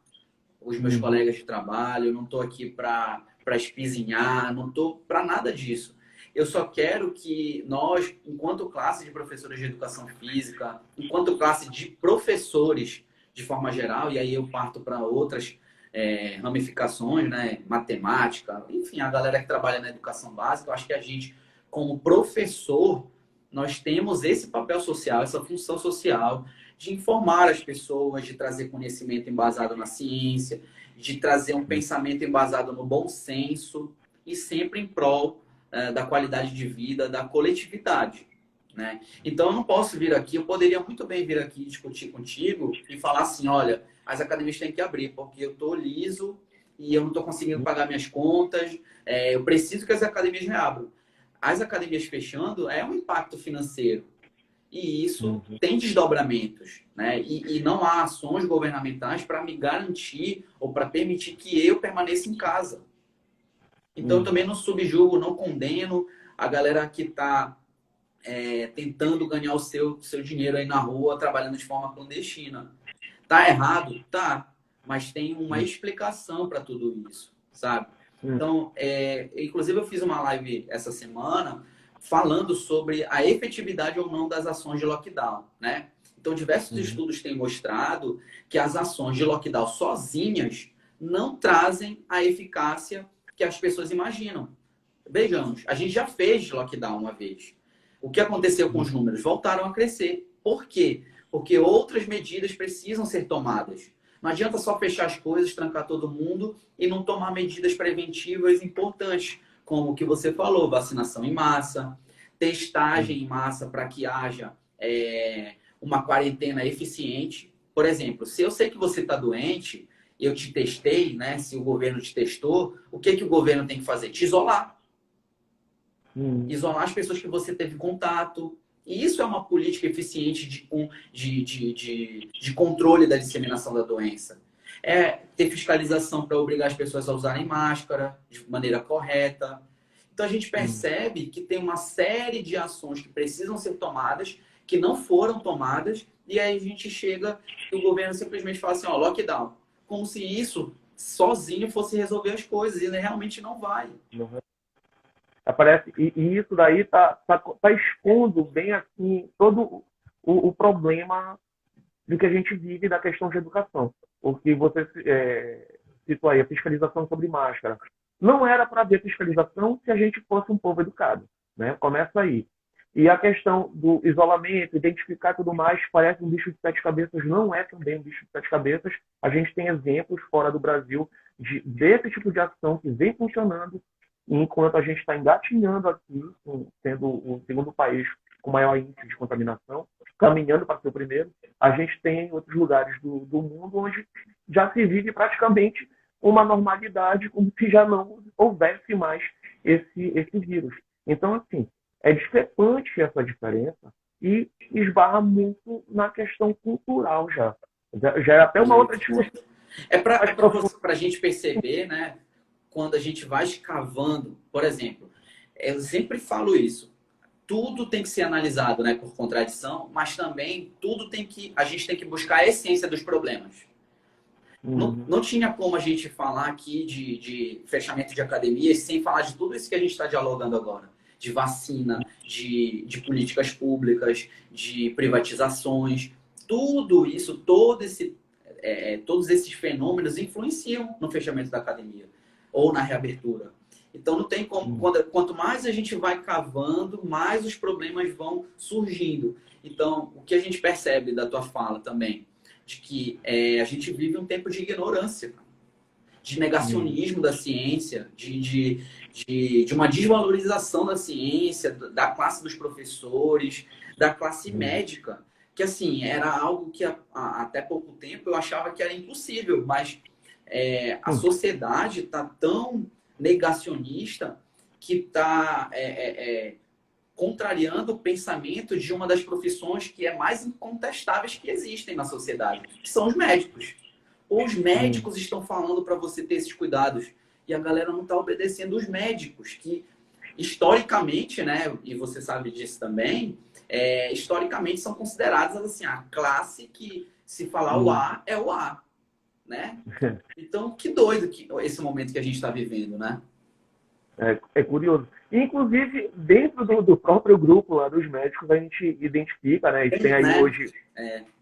os meus colegas de trabalho, eu não estou aqui para espizinhar, não estou para nada disso. Eu só quero que nós, enquanto classe de professores de educação física, enquanto classe de professores de forma geral, e aí eu parto para outras ramificações, né? Matemática, enfim, a galera que trabalha na educação básica, eu acho que a gente, como professor, nós temos esse papel social, essa função social de informar as pessoas, de trazer conhecimento embasado na ciência, de trazer um pensamento embasado no bom senso e sempre em prol da qualidade de vida, da coletividade, né? Então eu não posso vir aqui, eu poderia muito bem vir aqui discutir contigo e falar assim, olha, as academias têm que abrir, porque eu estou liso e eu não estou conseguindo pagar minhas contas, eu preciso que as academias reabram. As academias fechando é um impacto financeiro. E isso tem desdobramentos, né? E não há ações governamentais para me garantir ou para permitir que eu permaneça em casa. Então, eu também não subjugo, não condeno a galera que está tentando ganhar o seu dinheiro aí na rua, trabalhando de forma clandestina. Tá errado? Tá. Mas tem uma explicação para tudo isso, sabe? Então, inclusive eu fiz uma live essa semana falando sobre a efetividade ou não das ações de lockdown, né? Então, diversos estudos têm mostrado que as ações de lockdown sozinhas não trazem a eficácia que as pessoas imaginam. vejamos, a gente já fez lockdown uma vez. O que aconteceu com os números? Voltaram a crescer. Por quê? Porque outras medidas precisam ser tomadas. Não adianta só fechar as coisas, trancar todo mundo e não tomar medidas preventivas importantes, como o que você falou, vacinação em massa, testagem em massa para que haja uma quarentena eficiente. Por exemplo, se eu sei que você está doente, eu te testei, né? Se o governo te testou, o que o governo tem que fazer? Te isolar. Isolar as pessoas que você teve contato. E isso é uma política eficiente de controle da disseminação da doença. É ter fiscalização para obrigar as pessoas a usarem máscara de maneira correta. Então a gente percebe que tem uma série de ações que precisam ser tomadas, que não foram tomadas, e aí a gente chega e o governo simplesmente fala assim, ó, lockdown. Como se isso sozinho fosse resolver as coisas, e ele realmente não vai. Aparece, e isso daí tá expondo bem assim todo o problema do que a gente vive da questão de educação. Porque você citou aí a fiscalização sobre máscara. Não era para haver fiscalização se a gente fosse um povo educado, né? Começa aí. E a questão do isolamento, identificar tudo mais, parece um bicho de sete cabeças, não é também um bicho de sete cabeças. A gente tem exemplos fora do Brasil desse tipo de ação que vem funcionando, enquanto a gente está engatinhando aqui, sendo o segundo país com maior índice de contaminação, caminhando para ser o primeiro, a gente tem outros lugares do mundo onde já se vive praticamente uma normalidade, como se já não houvesse mais esse vírus. Então, assim, é discrepante essa diferença e esbarra muito na questão cultural já. Já é até uma outra discussão. É para a gente perceber, né? Quando a gente vai escavando, por exemplo, eu sempre falo isso, tudo tem que ser analisado, né, por contradição, mas também a gente tem que buscar a essência dos problemas. Não tinha como a gente falar aqui de fechamento de academias sem falar de tudo isso que a gente está dialogando agora. De vacina, de políticas públicas, de privatizações. Tudo isso, todos esses fenômenos influenciam no fechamento da academia ou na reabertura. Então não tem como, quanto mais a gente vai cavando, mais os problemas vão surgindo. Então, o que a gente percebe da tua fala também, de que a gente vive um tempo de ignorância, de negacionismo da ciência, de uma desvalorização da ciência, da classe dos professores, da classe médica, que assim, era algo que até pouco tempo eu achava que era impossível, mas a sociedade está tão negacionista que está contrariando o pensamento de uma das profissões que é mais incontestáveis que existem na sociedade, que são os médicos. Os médicos estão falando para você ter esses cuidados e a galera não está obedecendo os médicos, que historicamente, né, e você sabe disso também, historicamente são considerados assim, a classe que se falar o A é o A. Né? Então, que doido esse momento que a gente está vivendo, né? É curioso. Inclusive, dentro do próprio grupo lá dos médicos, a gente identifica, né? E tem aí hoje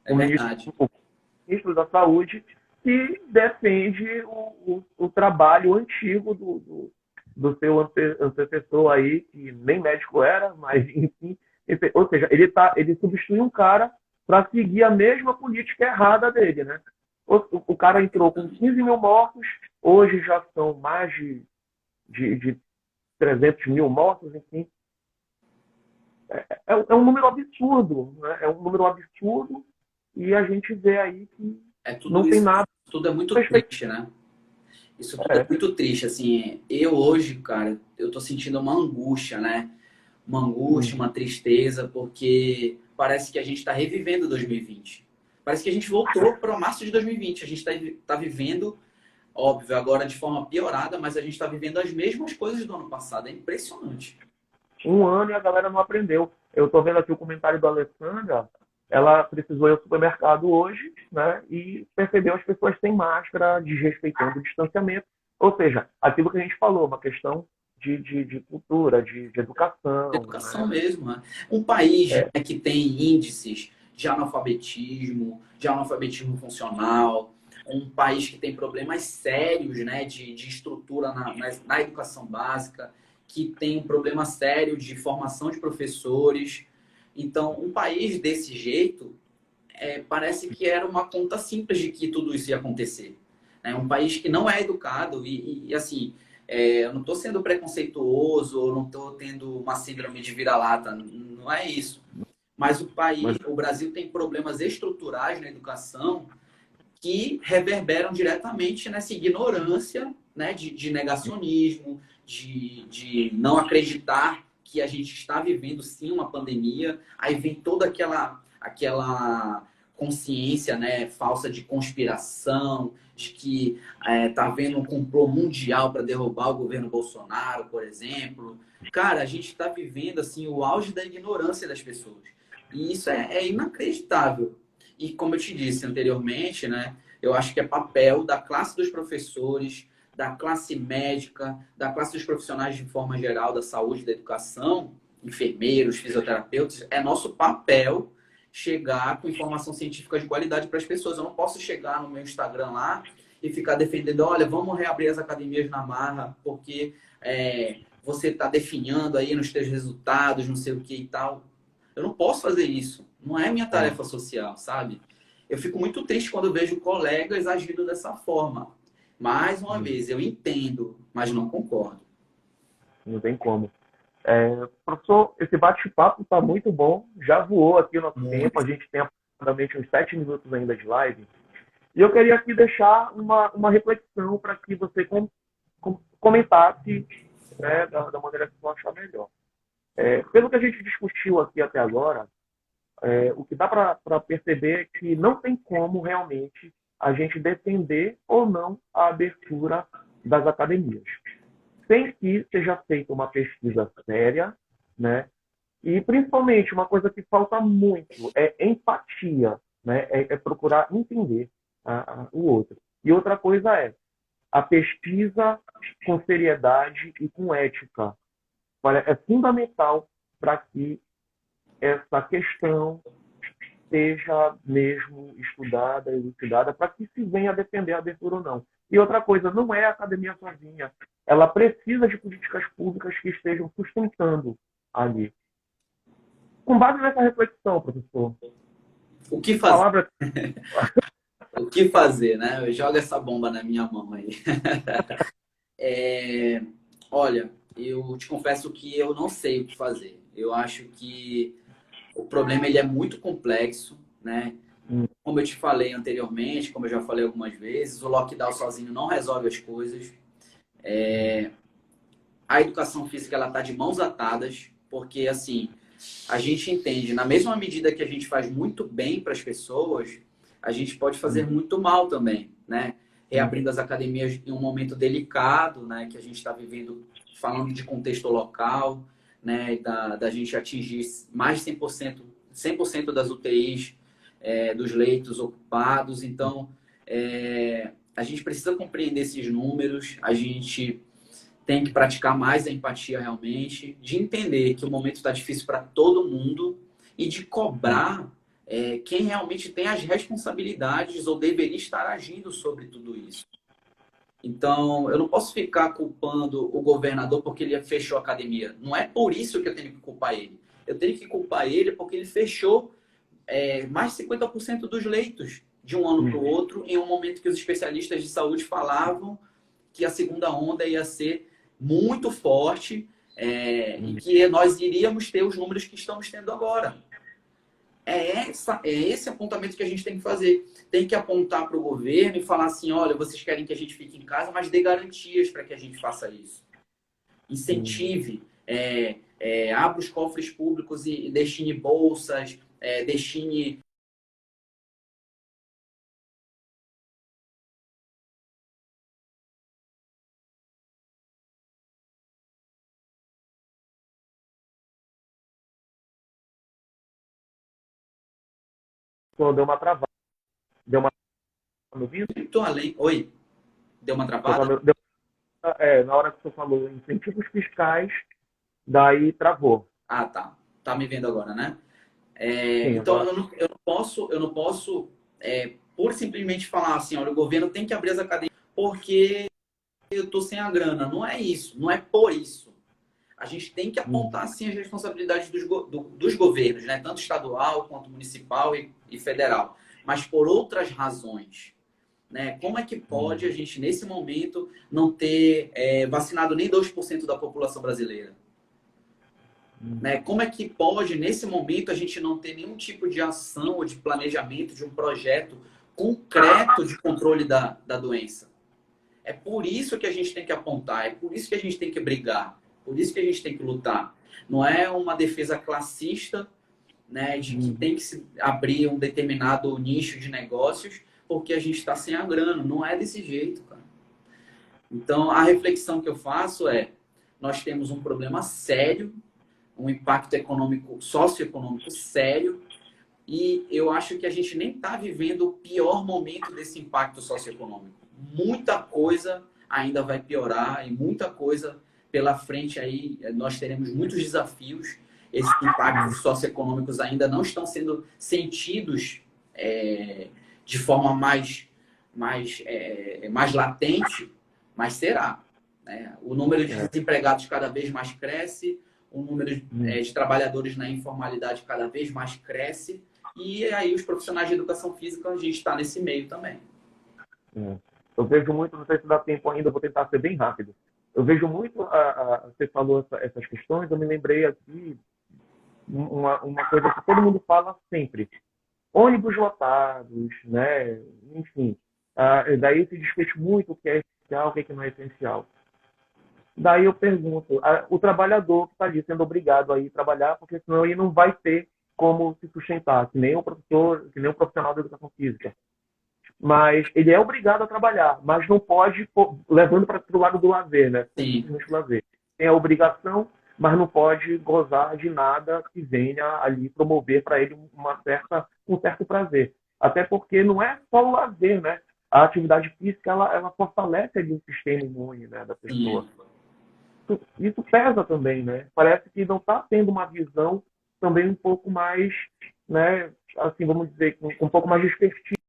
o ministro da Saúde que defende o trabalho antigo do seu antecessor aí, que nem médico era, mas enfim. Ou seja, ele substitui um cara para seguir a mesma política errada dele, né? O cara entrou com 15 mil mortos, hoje já são mais de 300 mil mortos, enfim. É um número absurdo, né? É um número absurdo e a gente vê aí que não tem nada. Tudo é muito triste, né? Isso tudo é muito triste, assim. Eu hoje, cara, eu tô sentindo uma angústia, né? Uma angústia, uma tristeza, porque parece que a gente está revivendo 2020. Parece que a gente voltou para março de 2020. A gente está vivendo, óbvio, agora de forma piorada, mas a gente está vivendo as mesmas coisas do ano passado. É impressionante. Um ano e a galera não aprendeu. Eu estou vendo aqui o comentário da Alessandra. Ela precisou ir ao supermercado hoje, né? E percebeu as pessoas sem máscara, desrespeitando o distanciamento. Ou seja, aquilo que a gente falou, uma questão de cultura, de educação. Educação, né? Mesmo. Né? Um país que tem índices de analfabetismo funcional, um país que tem problemas sérios, né, de estrutura na educação básica, que tem um problema sério de formação de professores. Então, um país desse jeito, parece que era uma conta simples de que tudo isso ia acontecer. É um país que não é educado e assim, eu não estou sendo preconceituoso, ou não estou tendo uma síndrome de vira-lata, não é isso. Mas o Brasil tem problemas estruturais na educação que reverberam diretamente nessa ignorância, né, de negacionismo, de não acreditar que a gente está vivendo sim uma pandemia. Aí vem toda aquela consciência, né, falsa de conspiração, de que está havendo um complô mundial para derrubar o governo Bolsonaro, por exemplo. Cara, a gente está vivendo assim o auge da ignorância das pessoas. E isso é inacreditável. E como eu te disse anteriormente, né, eu acho que é papel da classe dos professores, da classe médica, da classe dos profissionais de forma geral, da saúde, da educação, enfermeiros, fisioterapeutas, é nosso papel chegar com informação científica de qualidade para as pessoas. Eu não posso chegar no meu Instagram lá e ficar defendendo, olha, vamos reabrir as academias na marra, porque você está definhando aí nos seus resultados, não sei o que e tal. Eu não posso fazer isso. Não é minha tarefa social, sabe? Eu fico muito triste quando eu vejo colegas agindo dessa forma. Mais uma vez, eu entendo, mas não concordo. Não tem como. Professor, esse bate-papo está muito bom. Já voou aqui o nosso tempo. A gente tem aproximadamente uns 7 minutos ainda de live. E eu queria aqui deixar uma reflexão para que você comentasse, né, da maneira que você achar melhor. Pelo que a gente discutiu aqui até agora, o que dá para perceber é que não tem como realmente a gente defender ou não a abertura das academias, sem que seja feita uma pesquisa séria, né? E principalmente uma coisa que falta muito é empatia, né? É procurar entender o outro. E outra coisa é a pesquisa com seriedade e com ética. É fundamental para que essa questão seja mesmo estudada, elucidada, para que se venha a defender a abertura ou não. E outra coisa, não é a academia sozinha. Ela precisa de políticas públicas que estejam sustentando ali. Com base nessa reflexão, professor, o que fazer? O que fazer, né? Joga essa bomba na minha mão aí. Olha, eu te confesso que eu não sei o que fazer. Eu acho que o problema ele é muito complexo, né? Como eu te falei anteriormente, como eu já falei algumas vezes, o lockdown sozinho não resolve as coisas. A educação física ela está de mãos atadas, porque assim a gente entende, na mesma medida que a gente faz muito bem para as pessoas, a gente pode fazer muito mal também, né? Reabrindo as academias em um momento delicado, né? Que a gente está vivendo, falando de contexto local, né? Da gente atingir mais de 100% das UTIs, dos leitos ocupados. Então, a gente precisa compreender esses números, a gente tem que praticar mais a empatia realmente, de entender que o momento está difícil para todo mundo e de cobrar quem realmente tem as responsabilidades ou deveria estar agindo sobre tudo isso. Então, eu não posso ficar culpando o governador porque ele fechou a academia. Não é por isso que eu tenho que culpar ele. Eu tenho que culpar ele porque ele fechou mais de 50% dos leitos de um ano para o outro, em um momento que os especialistas de saúde falavam que a segunda onda ia ser muito forte e que nós iríamos ter os números que estamos tendo agora. Esse apontamento que a gente tem que fazer. Tem que apontar para o governo e falar assim, olha, vocês querem que a gente fique em casa, mas dê garantias para que a gente faça isso. Incentive, abra os cofres públicos e destine bolsas, destine... Deu uma travada. Deu uma no vídeo? Muito além. Oi? Deu uma travada? Na hora que você falou incentivos fiscais, daí travou. Ah, tá. Tá me vendo agora, né? Sim, então, agora... eu não posso por simplesmente falar assim, olha, o governo tem que abrir as academias porque eu tô sem a grana. Não é isso. Não é por isso. a gente tem que apontar, sim, as responsabilidades dos governos, né? Tanto estadual quanto municipal e federal. Mas por outras razões. Né? Como é que pode a gente, nesse momento, não ter vacinado nem 2% da população brasileira? Né? Como é que pode, nesse momento, a gente não ter nenhum tipo de ação ou de planejamento de um projeto concreto de controle da doença? É por isso que a gente tem que apontar, é por isso que a gente tem que brigar, por isso que a gente tem que lutar. Não é uma defesa classista, né, de que tem que se abrir um determinado nicho de negócios porque a gente está sem a grana. Não é desse jeito, cara. Então, a reflexão que eu faço é: nós temos um problema sério, um impacto econômico, socioeconômico sério, e eu acho que a gente nem está vivendo o pior momento desse impacto socioeconômico. Muita coisa ainda vai piorar e muita coisa pela frente aí. Nós teremos muitos desafios. Esses impactos socioeconômicos ainda não estão sendo sentidos de forma mais latente, mas será. Né? O número de desempregados cada vez mais cresce, o número de trabalhadores na informalidade cada vez mais cresce, e aí os profissionais de educação física, a gente está nesse meio também. Eu vejo muito, não sei se dá tempo ainda, vou tentar ser bem rápido. Eu vejo muito, você falou essas questões, eu me lembrei aqui uma coisa que todo mundo fala sempre. Ônibus lotados, né? Enfim. Daí se discute muito o que é essencial, o que não é essencial. Daí eu pergunto, o trabalhador que está ali sendo obrigado a ir trabalhar, porque senão ele não vai ter como se sustentar, que nem o professor, que nem o profissional da educação física. Mas ele é obrigado a trabalhar, mas não pode, levando para o lado do lazer, né? Simplesmente lazer. Tem a obrigação, mas não pode gozar de nada que venha ali promover para ele um certo prazer. Até porque não é só o lazer, né? A atividade física, ela fortalece ali o sistema imune, né, da pessoa. Isso pesa também, né? Parece que não está tendo uma visão também um pouco mais, né, assim, vamos dizer, um pouco mais de expertise.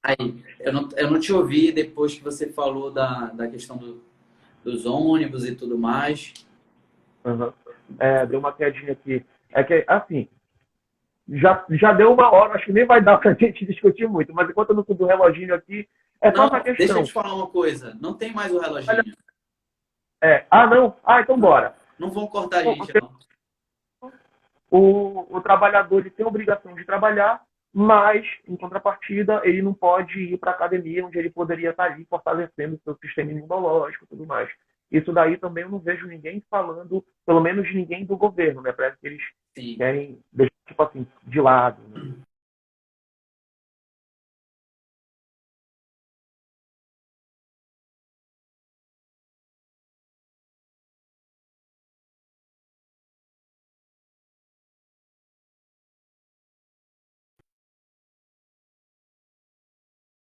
Aí, eu não te ouvi depois que você falou da questão dos ônibus e tudo mais. Uhum. Deu uma quedinha aqui. É que, assim, já deu uma hora, acho que nem vai dar para a gente discutir muito, mas enquanto eu não subo o reloginho aqui, só Não, uma deixa eu questão. te falar uma coisa. Não tem mais o reloginho. Não? Então bora. Não vão cortar a gente, não. O trabalhador ele tem a obrigação de trabalhar, mas, em contrapartida, ele não pode ir para a academia, onde ele poderia estar ali fortalecendo o seu sistema imunológico e tudo mais. Isso daí também eu não vejo ninguém falando, pelo menos ninguém do governo, né? Parece que eles querem deixar, tipo assim, de lado, né?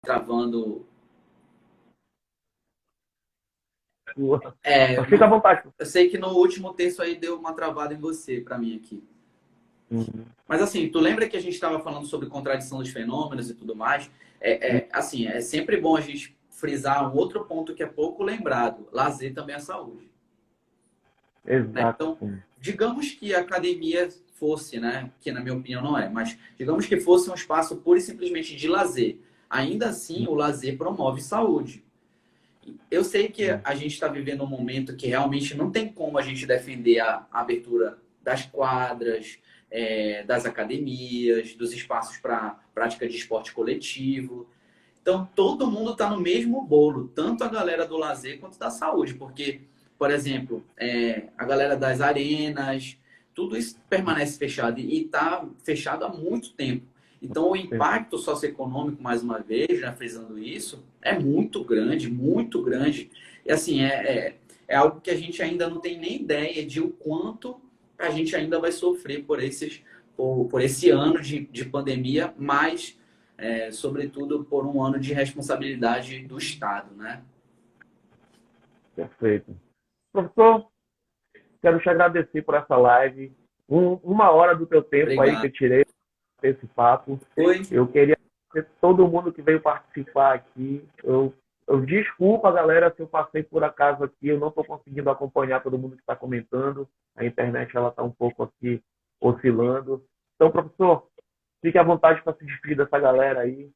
Travando. Fica à vontade. Eu sei que no último texto aí deu uma travada em você, para mim aqui. Mas assim, tu lembra que a gente estava falando sobre contradição dos fenômenos e tudo mais? Assim, é sempre bom a gente frisar um outro ponto que é pouco lembrado. Lazer também é saúde. Exato. Né? Então, digamos que a academia fosse, né, que na minha opinião não é, mas digamos que fosse um espaço pura e simplesmente de lazer. Ainda assim, o lazer promove saúde. Eu sei que a gente está vivendo um momento que realmente não tem como a gente defender a abertura das quadras, das academias, dos espaços para prática de esporte coletivo. Então, todo mundo está no mesmo bolo, tanto a galera do lazer quanto da saúde, porque, por exemplo, a galera das arenas, tudo isso permanece fechado e está fechado há muito tempo. Então, o impacto socioeconômico, mais uma vez, né, frisando isso, é muito grande, muito grande. E, assim, é algo que a gente ainda não tem nem ideia de o quanto a gente ainda vai sofrer por esse ano de pandemia, mas sobretudo por um ano de responsabilidade do Estado, né? Perfeito. Professor, quero te agradecer por essa live. Uma hora do teu tempo aí que eu Obrigado. tirei esse papo. Oi? Eu queria agradecer todo mundo que veio participar aqui. Eu desculpa, galera, se eu passei por acaso aqui. Eu não estou conseguindo acompanhar todo mundo que está comentando. A internet ela está um pouco aqui oscilando. Então, professor, fique à vontade para se despedir dessa galera aí.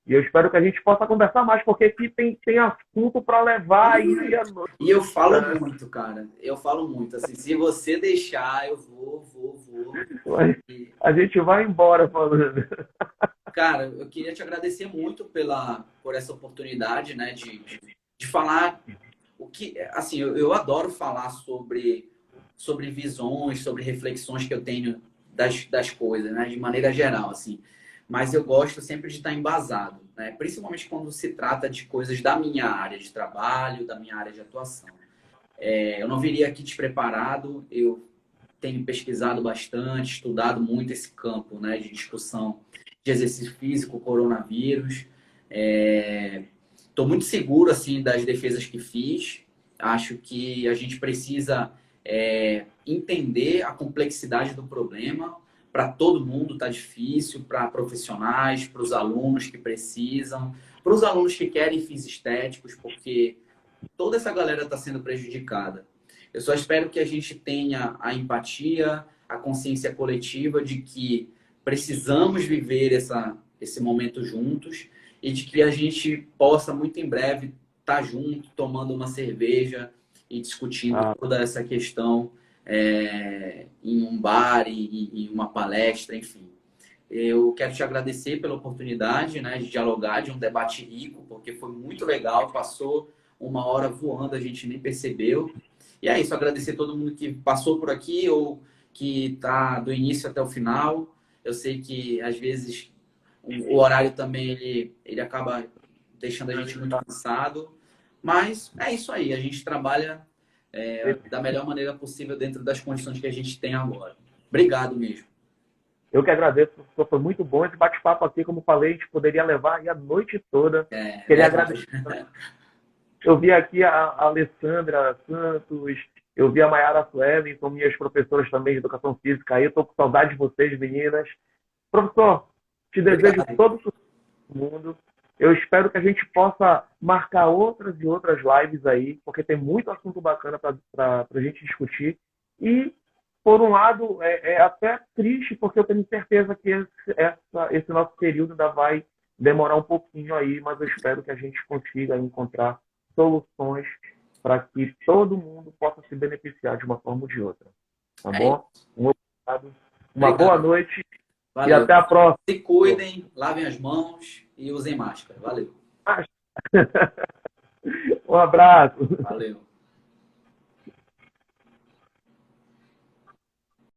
E eu espero que a gente possa conversar mais, porque aqui tem assunto para levar aí à noite. E eu falo muito, cara. Eu falo muito. Assim, se você deixar, eu vou. A gente vai embora falando. Cara, eu queria te agradecer muito por essa oportunidade, né, de falar o que, assim, eu adoro falar sobre visões, sobre reflexões que eu tenho das coisas, né, de maneira geral, assim. Mas eu gosto sempre de estar embasado, né, principalmente quando se trata de coisas da minha área de trabalho, da minha área de atuação. Eu não viria aqui despreparado, eu tenho pesquisado bastante, estudado muito esse campo, né, de discussão de exercício físico, coronavírus. Estou muito seguro assim das defesas que fiz. Acho que a gente precisa entender a complexidade do problema. Para todo mundo está difícil, para profissionais, para os alunos que precisam, para os alunos que querem fins estéticos, porque toda essa galera está sendo prejudicada. Eu só espero que a gente tenha a empatia, a consciência coletiva de que precisamos viver esse momento juntos e de que a gente possa, muito em breve, estar junto, tomando uma cerveja e discutindo toda essa questão em um bar, em uma palestra, enfim. Eu quero te agradecer pela oportunidade, né, de dialogar, de um debate rico, porque foi muito legal, passou uma hora voando, a gente nem percebeu. E é isso, agradecer a todo mundo que passou por aqui ou que está do início até o final. Eu sei que, às vezes, o horário também ele acaba deixando a gente muito cansado. Mas é isso aí, a gente trabalha da melhor maneira possível dentro das condições que a gente tem agora. Obrigado mesmo. Eu que agradeço, professor, foi muito bom esse bate-papo aqui, como falei, a gente poderia levar aí a noite toda. Queria agradecer. Eu vi aqui a Alessandra Santos, eu vi a Mayara Suelen, são minhas professoras também de Educação Física aí. Eu estou com saudade de vocês, meninas. Professor, te desejo todo o sucesso do mundo. Eu espero que a gente possa marcar outras e outras lives aí, porque tem muito assunto bacana para a gente discutir. E, por um lado, é até triste, porque eu tenho certeza que esse nosso período ainda vai demorar um pouquinho aí, mas eu espero que a gente consiga encontrar soluções para que todo mundo possa se beneficiar de uma forma ou de outra. Tá bom? Um obrigado. Uma boa noite. Valeu. E até a próxima. Se cuidem, lavem as mãos e usem máscara. Valeu. Um abraço. Valeu.